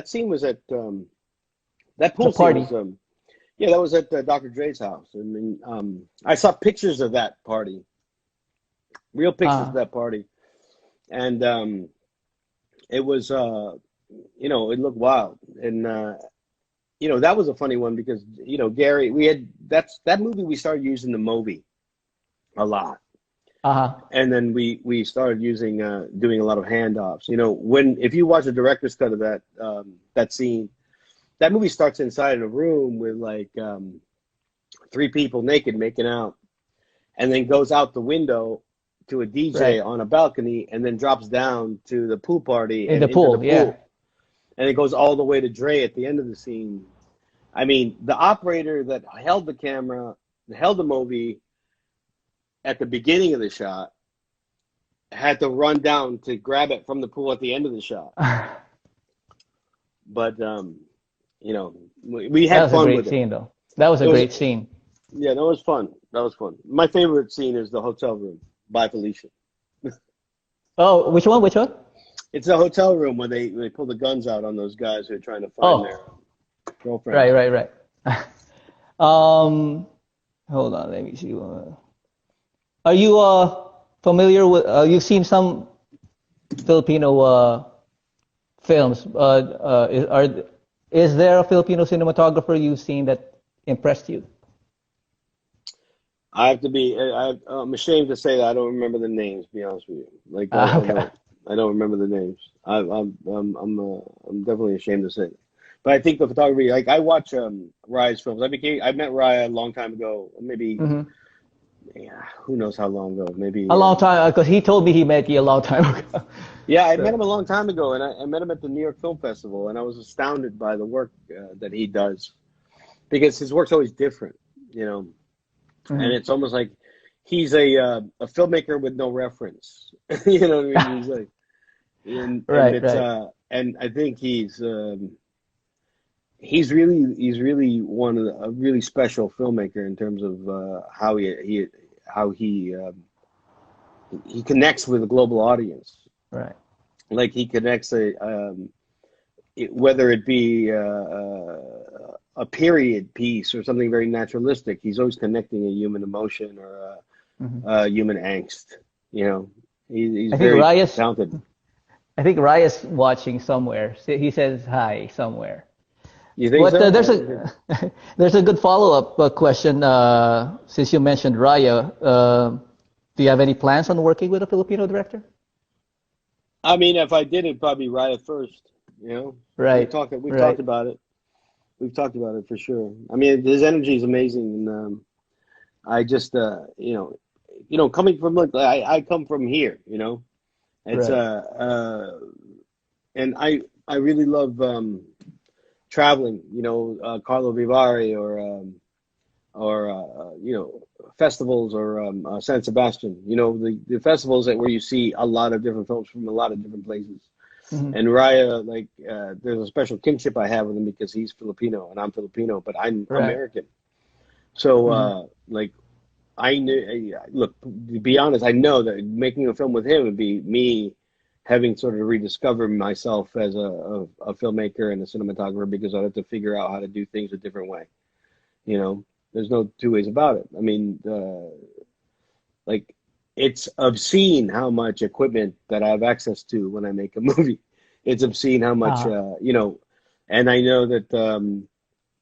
scene was at that pool party. Scene was, that was at Dr. Dre's house. I mean, I saw pictures of that party, real pictures of that party, and it was it looked wild, and that was a funny one because Gary, that movie we started using the Moby a lot. And then we started using doing a lot of handoffs. If you watch the director's cut of that scene, that movie starts inside in a room with like 3 people naked making out, and then goes out the window to a DJ on a balcony, and then drops down to the pool party in the pool, and it goes all the way to Dre at the end of the scene. I mean, the operator that held the camera, held the movie at the beginning of the shot, had to run down to grab it from the pool at the end of the shot. But we had fun with it. That was a great scene, though. That was a great scene. Yeah, that was fun. My favorite scene is the hotel room by Felicia. Oh, which one? It's the hotel room where they pull the guns out on those guys who are trying to find their girlfriend. Right. Hold on, let me see. Are you familiar with? You've seen some Filipino films. Is there a Filipino cinematographer you've seen that impressed you? I'm ashamed to say that I don't remember the names. To be honest with you, I don't remember the names. I'm definitely ashamed to say that. But I think the photography, like I watch Raya's films. I met Raya a long time ago, maybe. Yeah, who knows how long ago? Maybe a long time, because he told me he met you a long time ago. Yeah, I met him a long time ago, and I met him at the New York Film Festival, and I was astounded by the work that he does, because his work's always different, and it's almost like he's a filmmaker with no reference. You know what I mean? He's like, and I think he's really a really special filmmaker in terms of how he connects with a global audience. Right. Like he connects whether it be a period piece or something very naturalistic, he's always connecting a human emotion or a human angst. He's very talented. I think Raya's watching somewhere. He says hi somewhere. You think so? There's a good follow-up question. Since you mentioned Raya, do you have any plans on working with a Filipino director? I mean, if I did, it'd probably be Raya first. Right. We've talked about it. We've talked about it for sure. I mean, his energy is amazing, and I just, coming from I come from here. It's and I really love traveling. Carlo Vivari or festivals or San Sebastian. The festivals where you see a lot of different films from a lot of different places. And Raya, there's a special kinship I have with him because he's Filipino and I'm Filipino, but I'm American. So like I knew. Look, to be honest, I know that making a film with him would be me having sort of rediscovered myself as a filmmaker and a cinematographer, because I have to figure out how to do things a different way. You know, there's no two ways about it. I mean, like, it's obscene how much equipment that I have access to when I make a movie. It's obscene how much, you know, and I know that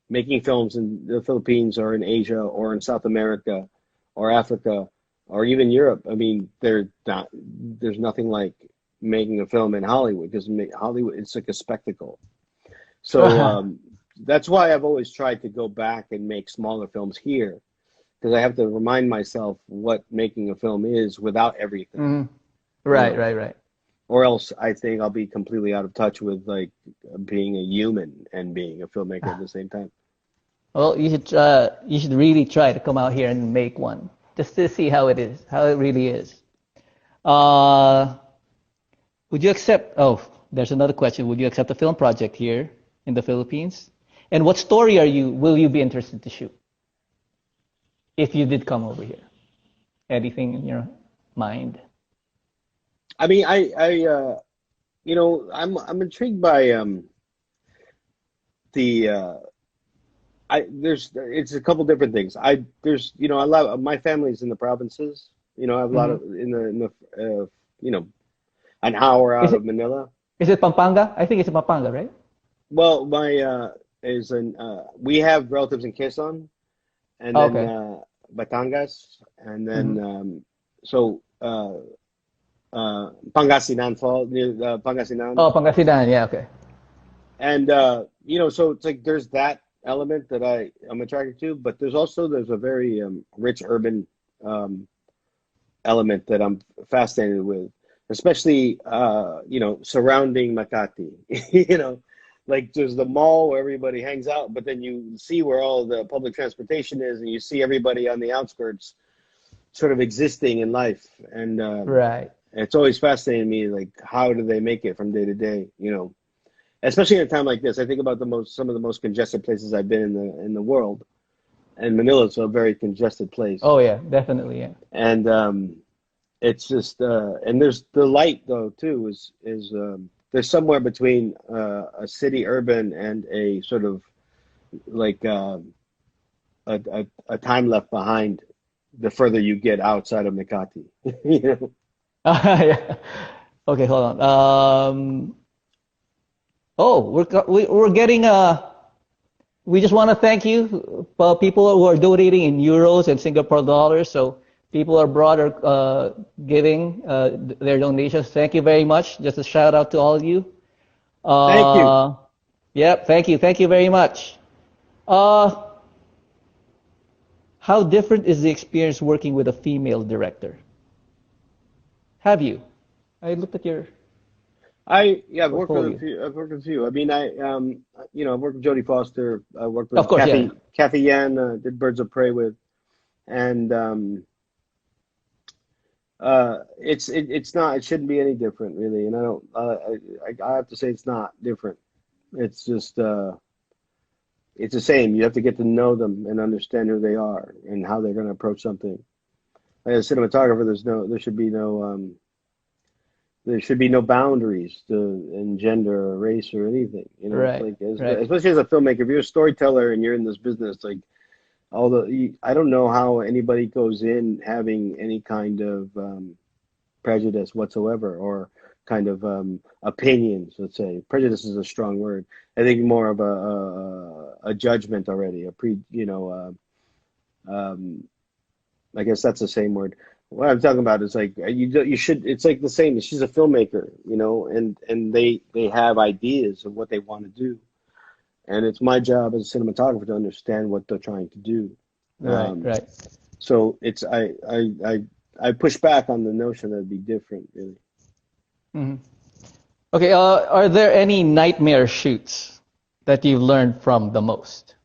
making films in the Philippines or in Asia or in South America or Africa or even Europe, I mean, there's nothing like making a film in Hollywood, because Hollywood, it's like a spectacle. So that's why I've always tried to go back and make smaller films here, because I have to remind myself what making a film is without everything. Right, right. Or else I think I'll be completely out of touch with, like, being a human and being a filmmaker at the same time. Well, you should really try to come out here and make one, just to see how it is, how it really is. Would you accept? Oh, there's another question. Would you accept a film project here in the Philippines? And what story will you be interested to shoot if you did come over here? Anything in your mind? I mean, you know, I'm intrigued by it's a couple different things. You know, my family's in the provinces. You know, I have a lot of in the you know, an hour out of Manila. Is it Pampanga? I think it's Pampanga, right? Well, we have relatives in Quezon, and then Batangas, and then Pangasinan Fall, near Pangasinan. Oh, Pangasinan, yeah, okay. And you know, so it's like there's that element that I'm attracted to, but there's a very rich urban element that I'm fascinated with, especially you know, surrounding Makati. You know, like there's the mall where everybody hangs out, but then you see where all the public transportation is, and you see everybody on the outskirts sort of existing in life. And right. It's always fascinated me, like, how do they make it from day to day, you know? Especially in a time like this, I think about some of the most congested places I've been in the world, and Manila is a very congested place. Oh yeah, definitely, yeah. And it's just and there's the light though too is there's somewhere between a city urban and a sort of like a time left behind the further you get outside of Makati. You know? Yeah. Okay, hold on. Oh, we're getting we just want to thank you, people who are donating in euros and Singapore dollars. So people abroad are giving their donations. Thank you very much. Just a shout out to all of you. Thank you. Yep, thank you very much. How different is the experience working with a female director? Have you? I looked at your. I've worked with a few. I've worked with a few. I mean, you know, I've worked with Jodie Foster. I worked with Kathy Yan. Did Birds of Prey with, and it's not. It shouldn't be any different, really. And I don't. I have to say it's not different. It's just. It's the same. You have to get to know them and understand who they are and how they're going to approach something. As a cinematographer, there should be no boundaries in gender or race or anything. You know, right, especially as a filmmaker. If you're a storyteller and you're in this business, like I don't know how anybody goes in having any kind of prejudice whatsoever, or kind of opinions. Let's say prejudice is a strong word. I think more of a judgment already. I guess that's the same word. What I'm talking about is like you should. It's like the same. She's a filmmaker, you know, and they have ideas of what they want to do, and it's my job as a cinematographer to understand what they're trying to do. Right. So it's I push back on the notion that it'd be different, really. Mm-hmm. Okay. Are there any nightmare shoots that you've learned from the most?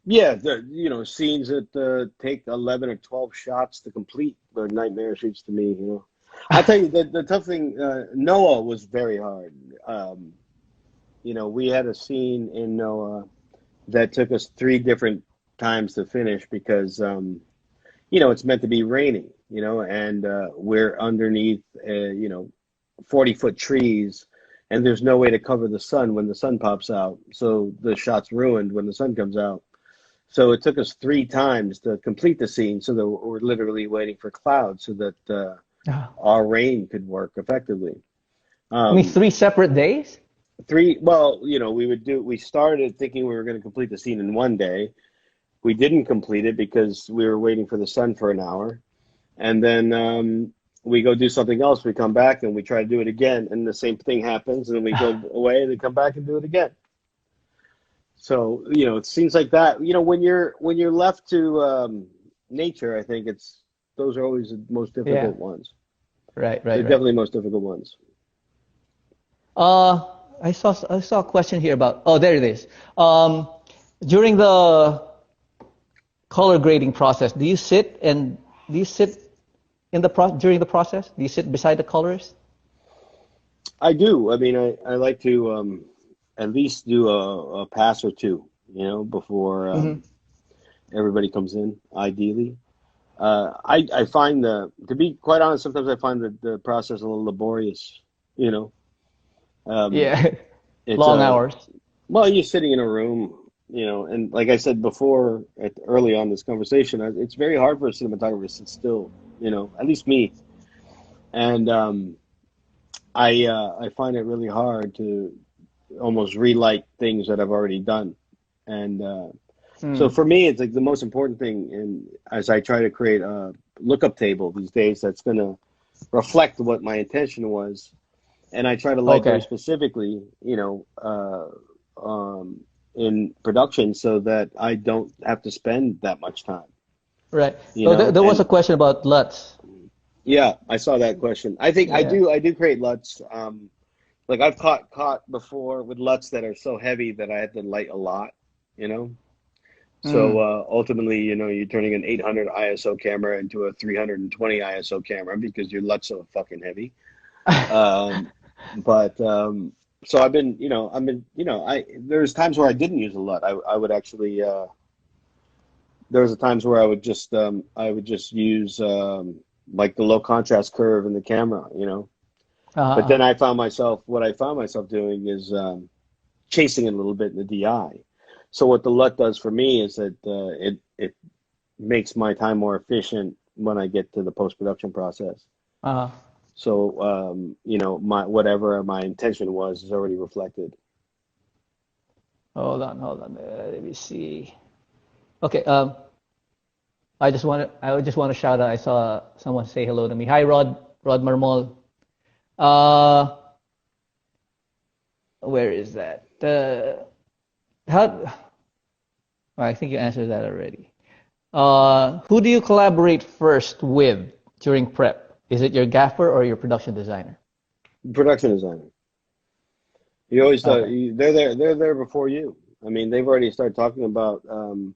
Yeah, you know, scenes that take 11 or 12 shots to complete are nightmare shoots to me. You know, I tell you the tough thing. Noah was very hard. You know, we had a scene in Noah that took us 3 different times to finish because you know, it's meant to be raining, you know, and we're underneath, you know, 40-foot trees, and there's no way to cover the sun when the sun pops out. So the shot's ruined when the sun comes out. So it took us 3 times to complete the scene, so that we're literally waiting for clouds so that our rain could work effectively. I mean, 3 separate days? 3, well, you know, we started thinking we were going to complete the scene in 1 day. We didn't complete it because we were waiting for the sun for an hour. And then we go do something else. We come back and we try to do it again. And the same thing happens. And then we go away and then come back and do it again. So, you know, it seems like that. You know, when you're left to nature, I think those are always the most difficult ones. Right. They're definitely the most difficult ones. I saw a question here about, oh, there it is. During the color grading process, do you sit in during the process? Do you sit beside the colorist? I do. I mean, I like to at least do a pass or two, you know, before everybody comes in, ideally. I find to be quite honest, sometimes I find the process a little laborious, you know. It's long hours. Well, you're sitting in a room, you know, and like I said before, early on this conversation, it's very hard for a cinematographer to sit still, you know, at least me. And I find it really hard to almost relight things that I've already done. And so for me, it's like the most important thing, and as I try to create a lookup table these days that's going to reflect what my intention was, and I try to light very specifically, you know, in production so that I don't have to spend that much time. Right. So there was a question about LUTs. Yeah, I saw that question. I think I do create LUTs. Like I've caught before with LUTs that are so heavy that I had to light a lot, you know. So ultimately, you know, you're turning an 800 ISO camera into a 320 ISO camera because your LUTs are fucking heavy. So I've been, you know, there's times where I didn't use a LUT. I would actually, there was times where I would just use like the low contrast curve in the camera, you know. But then what I found myself doing is chasing it a little bit in the DI. So what the LUT does for me is that it makes my time more efficient when I get to the post-production process. So, you know, whatever my intention was is already reflected. Hold on. Let me see. Okay. I just want to shout out. I saw someone say hello to me. Hi, Rod Marmol. Where is that? I think you answered that already. Who do you collaborate first with during prep? Is it your gaffer or your production designer? Production designer. You always they're there before you. I mean, they've already started talking about, you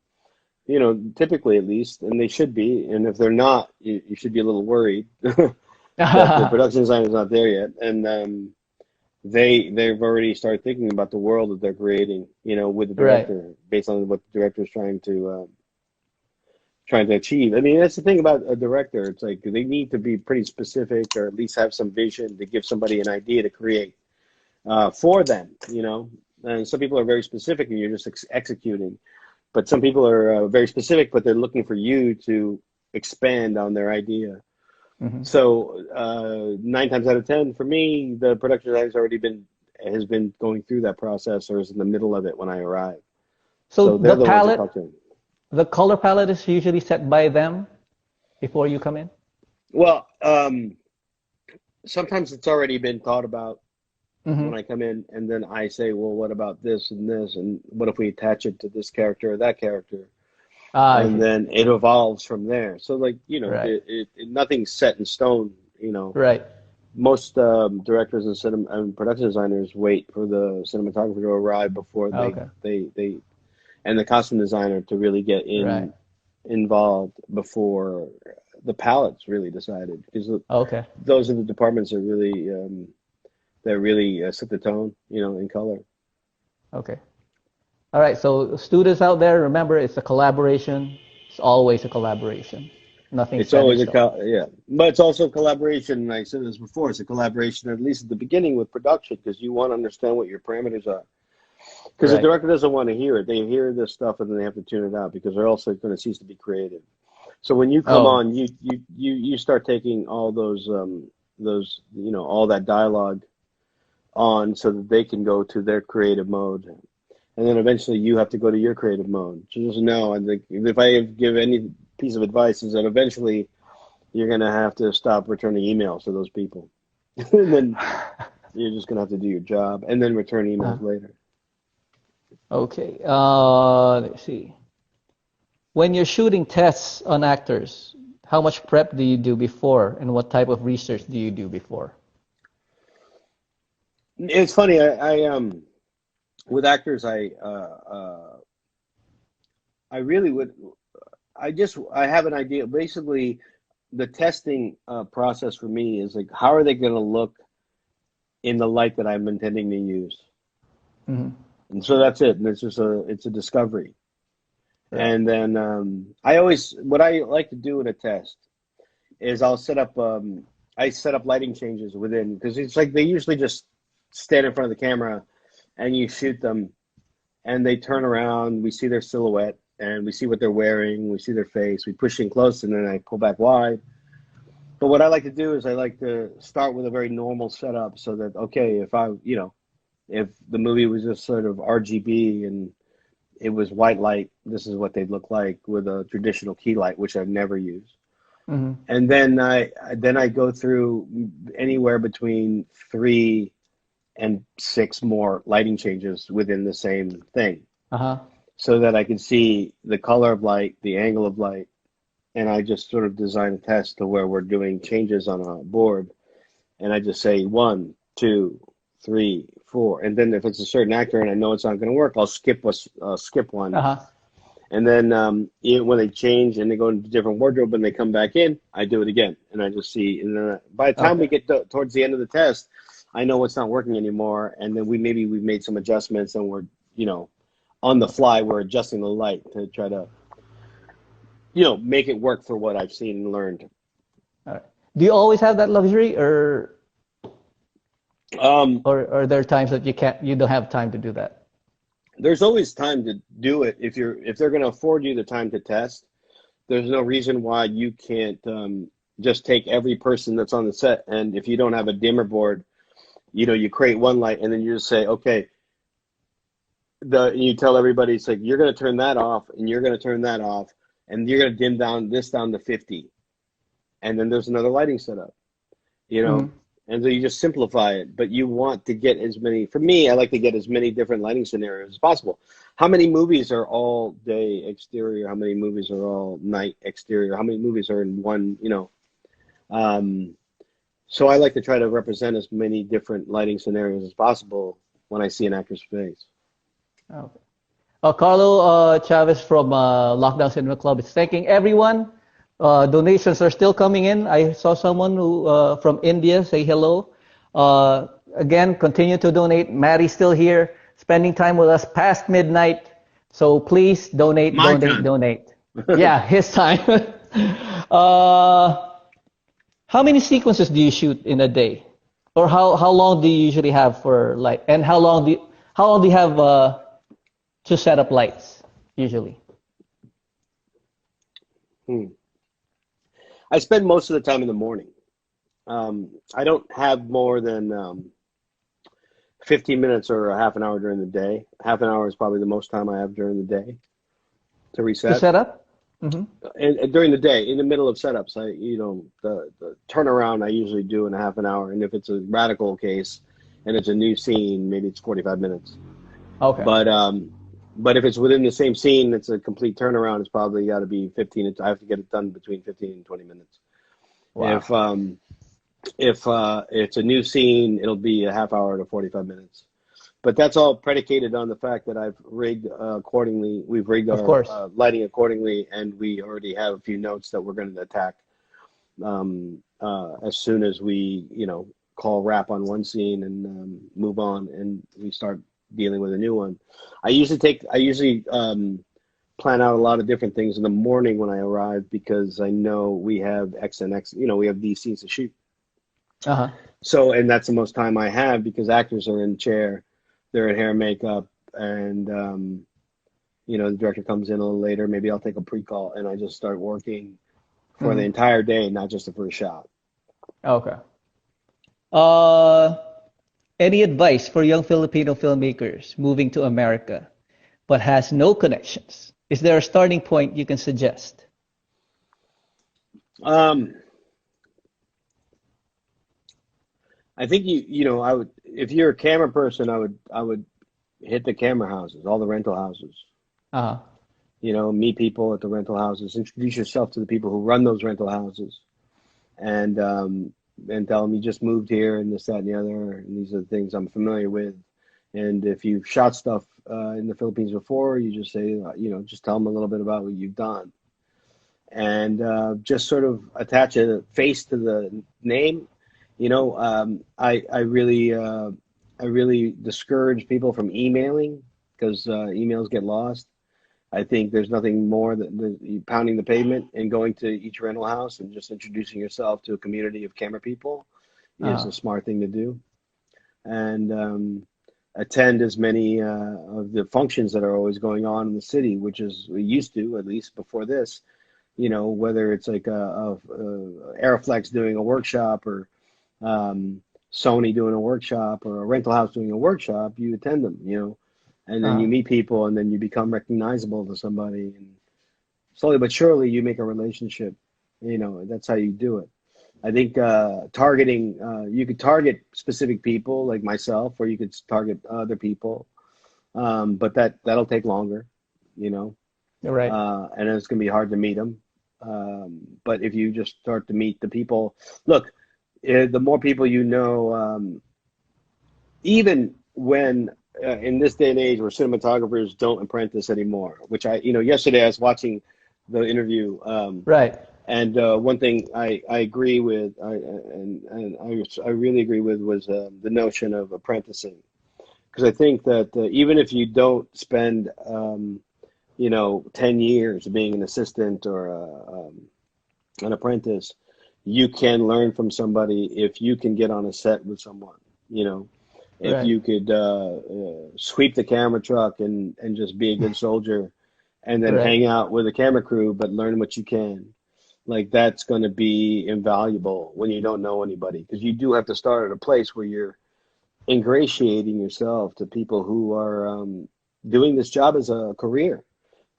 know, typically at least, and they should be. And if they're not, you should be a little worried that the production designer is not there yet. And they've already started thinking about the world that they're creating, you know, with the director, based on what the director is trying to achieve. I mean, that's the thing about a director. It's like they need to be pretty specific, or at least have some vision to give somebody an idea to create for them, you know. And some people are very specific and you're just executing. But some people are very specific, but they're looking for you to expand on their idea. So 9 times out of 10, for me, the production designer has been going through that process, or is in the middle of it when I arrive. So they're the palette, ones that talk to me. The color palette is usually set by them before you come in? Well, sometimes it's already been thought about when I come in, and then I say, well, what about this and this, and what if we attach it to this character or that character? And then it evolves from there. So, like, you know, nothing's set in stone, you know. Right. Most directors and production designers wait for the cinematographer to arrive before they and the costume designer to really get involved before the palette's really decided. Because those are the departments that really set the tone, you know, in color. Okay. All right, so students out there, remember, it's a collaboration. It's always a collaboration. Nothing It's set in always a stone. yeah, but it's also a collaboration. Like I said this before, it's a collaboration at least at the beginning with production because you want to understand what your parameters are. Because the Right. director doesn't want to hear it. They hear this stuff and then they have to tune it out because they're also going to cease to be creative. So when you come Oh, on, you start taking all those all that dialogue on so that they can go to their creative mode. And then eventually you have to go to your creative mode. So just know, I think if I give any piece of advice is that eventually you're going to have to stop returning emails to those people. And then you're just going to have to do your job and then return uh, emails later. okay. Let's see. When you're shooting tests on actors, how much prep do you do before, and what type of research do you do before? It's funny. I with actors, I really would. I have an idea. Basically, the testing process for me is like, how are they going to look in the light that I'm intending to use? Hmm. And so that's it. And it's a discovery. Right. And then what I like to do in a test is I set up lighting changes within, because it's like they usually just stand in front of the camera and you shoot them and they turn around, we see their silhouette and we see what they're wearing, we see their face, we push in close and then I pull back wide. But what I like to do is I like to start with a very normal setup so that, okay, if the movie was just sort of RGB and it was white light, this is what they'd look like with a traditional key light, which I've never used. Hmm. And then I go through anywhere between 3 and 6 more lighting changes within the same thing, Uh-huh. so that I can see the color of light, the angle of light, and I just sort of design a test to where we're doing changes on a board, and I just say 1, 2, 3, 4, and then if it's a certain actor and I know it's not going to work, I'll skip one. Uh-huh. And then when they change and they go into a different wardrobe and they come back in, I do it again. And I just see. And then by the time we Okay. get towards the end of the test, I know what's not working anymore. And then we've made some adjustments and we're, on the fly, we're adjusting the light to try to, make it work for what I've seen and learned. All right. Do you always have that luxury, or Um, or are there times that you don't have time to do that? there's always time to do it if they're going to afford you the time to test. There's no reason why you can't just take every person that's on the set, and if you don't have a dimmer board, you create one light and then you just say, okay, you tell everybody, it's like, you're going to turn that off and you're going to turn that off and you're going to dim down to 50, and then there's another lighting setup, Hmm. and so you just simplify it. But you want to get for me, I like to get as many different lighting scenarios as possible. How many movies are all day exterior? How many movies are all night exterior? How many movies are in one, um, so I like to try to represent as many different lighting scenarios as possible when I see an actor's face. Okay. Carlo Chavez from Lockdown Cinema Club is thanking everyone. Donations are still coming in. I saw someone who from India say hello. Again, continue to donate. Maddie's still here, spending time with us past midnight. So please donate, My donate, time. donate. Yeah, his time. uh, how many sequences do you shoot in a day, or how long do you usually have for light? And how long do you have to set up lights usually? Hmm. I spend most of the time in the morning. I don't have more than 15 minutes or a half an hour during the day. Half an hour is probably the most time I have during the day to To reset. set up? Mm-hmm. And during the day, in the middle of setups, the turnaround I usually do in a half an hour. And if it's a radical case and it's a new scene, maybe it's 45 minutes. Okay. But if it's within the same scene, it's a complete turnaround. It's probably got to be 15. I have to get it done between 15 and 20 minutes. Wow. If it's a new scene, it'll be a half hour to 45 minutes. But that's all predicated on the fact that I've rigged accordingly. We've rigged Of our course. lighting accordingly, and we already have a few notes that we're going to attack as soon as we, call wrap on one scene and move on, and we start dealing with a new one. I usually plan out a lot of different things in the morning when I arrive, because I know we have X and X, we have these scenes to shoot. Uh-huh. So, and that's the most time I have, because actors are in chair, they're in hair and makeup, and, the director comes in a little later, maybe I'll take a pre-call, and I just start working for the entire day, not just the first shot. Okay. Any advice for young Filipino filmmakers moving to America but has no connections? Is there a starting point you can suggest? I think I would, if you're a camera person, I would hit the camera houses, all the rental houses. Uh-huh. Meet people at the rental houses, introduce yourself to the people who run those rental houses, and tell them you just moved here and this, that, and the other, and these are the things I'm familiar with. And if you've shot stuff in the Philippines before, you just say, just tell them a little bit about what you've done, and just sort of attach a face to the name. I really discourage people from emailing, because emails get lost. I think there's nothing more than pounding the pavement and going to each rental house and just introducing yourself to a community of camera people is a smart thing to do. And attend as many of the functions that are always going on in the city, which is we used to, at least before this, whether it's like Aeroflex doing a workshop, or Sony doing a workshop, or a rental house doing a workshop, you attend them, and then you meet people, and then you become recognizable to somebody, and slowly but surely you make a relationship. That's how you do it. I think targeting, you could target specific people like myself, or you could target other people, but that'll take longer, Right. and it's going to be hard to meet them. But if you just start to meet the people, look, the more people even when in this day and age where cinematographers don't apprentice anymore, which yesterday I was watching the interview, Right. and one thing I agree with, I really agree with, was the notion of apprenticing, because I think that even if you don't spend 10 years being an assistant or an apprentice, you can learn from somebody if you can get on a set with someone. If Right. you could sweep the camera truck and just be a good soldier, and then hang out with a camera crew, but learn what you can. Like, that's going to be invaluable when you don't know anybody, because you do have to start at a place where you're ingratiating yourself to people who are doing this job as a career.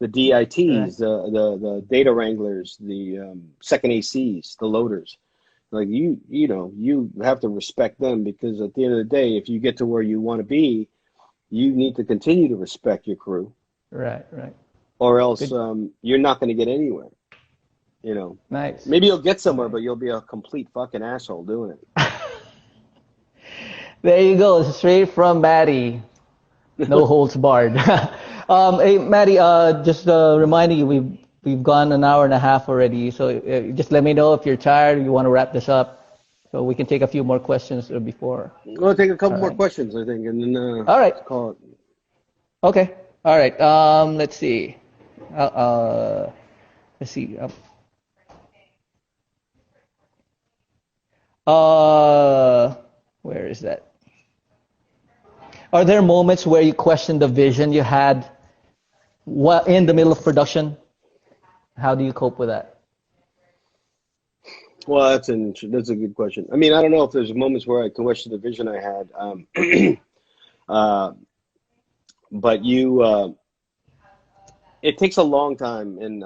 The DITs, the data wranglers, the second ACs, the loaders. Like, you have to respect them, because at the end of the day, if you get to where you want to be, you need to continue to respect your crew. Right. Or else you're not going to get anywhere. Nice. Maybe you'll get somewhere, but you'll be a complete fucking asshole doing it. There you go, straight from Maddie. No holds barred. Hey, Maddie, just reminding you, we've gone an hour and a half already, so just let me know if you're tired, you want to wrap this up, so we can take a few more questions before. We'll take a couple more questions, I think, and then all right. Call it. Okay. All right. Let's see. Let's see. Where is that? Are there moments where you question the vision you had in the middle of production? How do you cope with that? Well, that's a good question. I mean, I don't know if there's moments where I question the vision I had, but it takes a long time, and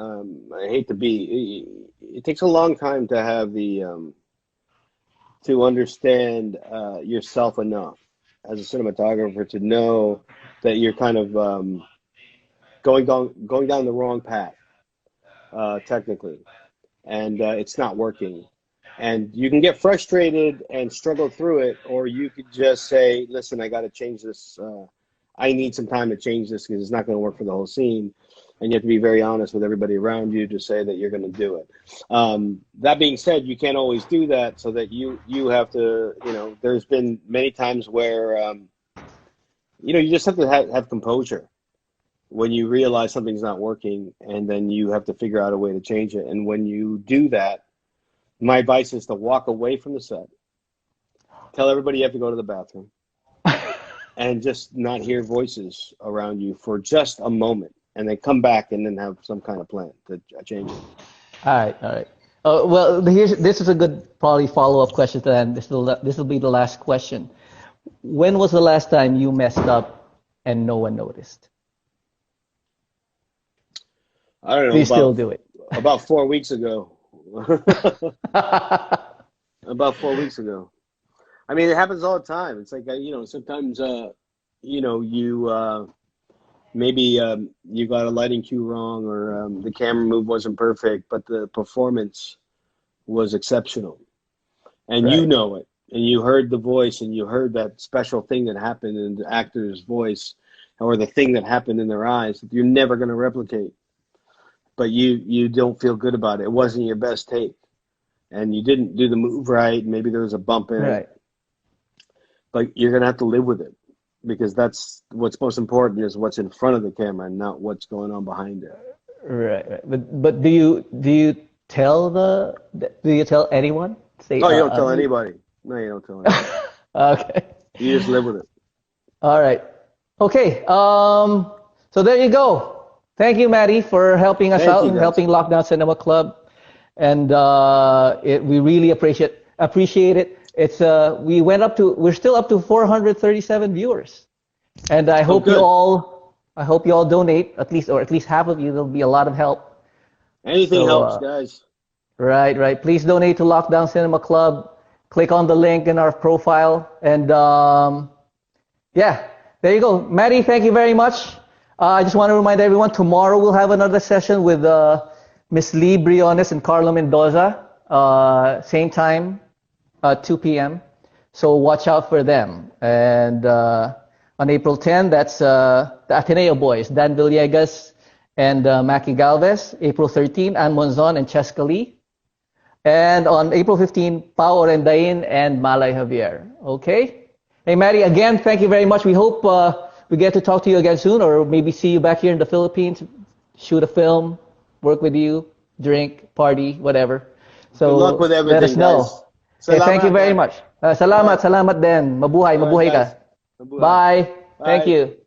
it takes a long time to have to understand yourself enough as a cinematographer to know that you're kind of going down the wrong path technically, and it's not working. And you can get frustrated and struggle through it, or you could just say, listen, I got to change this. I need some time to change this, because it's not going to work for the whole scene. And you have to be very honest with everybody around you to say that you're going to do it. That being said, you can't always do that, so that you have to, there's been many times where you just have to have composure when you realize something's not working, and then you have to figure out a way to change it. And when you do that, my advice is to walk away from the set, tell everybody you have to go to the bathroom, and just not hear voices around you for just a moment, and then come back and then have some kind of plan to change it. All right. Well, this is a good probably follow-up question to that. This will be the last question. When was the last time you messed up and no one noticed? I don't know. Do you still do it? About 4 weeks ago. About 4 weeks ago. I mean, it happens all the time. It's like, sometimes, maybe you got a lighting cue wrong, or the camera move wasn't perfect, but the performance was exceptional. And right. You know it. And you heard the voice, and you heard that special thing that happened in the actor's voice, or the thing that happened in their eyes that you're never going to replicate. But you don't feel good about it. It wasn't your best take. And you didn't do the move right. Maybe there was a bump in it. But you're going to have to live with it, because that's what's most important, is what's in front of the camera and not what's going on behind it. Right. But do you tell anyone? You don't tell anybody. No, you don't tell anybody. Okay. You just live with it. All right. Okay. So there you go. Thank you, Maddie, for helping us out and helping Lockdown Cinema Club. And we really appreciate it. It's we're still up to 437 viewers. And I hope you all donate, at least half of you. There'll be a lot of help. Anything helps, guys. Right. Please donate to Lockdown Cinema Club. Click on the link in our profile. And there you go. Maddie, thank you very much. I just want to remind everyone, tomorrow we'll have another session with Miss Lee Briones and Carlo Mendoza, same time, 2 p.m. So watch out for them. And on April 10, that's the Ateneo Boys, Dan Villegas and Maki Galvez. April 13, Ann Monzon and Cheska Lee. And on April 15, Pao Orendain and Malay Javier. Okay? Hey, Maddie, again, thank you very much. We hope we get to talk to you again soon, or maybe see you back here in the Philippines, shoot a film, work with you, drink, party, whatever. So good luck with everything, let us know. Guys. Thank you very much. Salamat din. Mabuhay ka. Mabuhay. Bye. Thank you.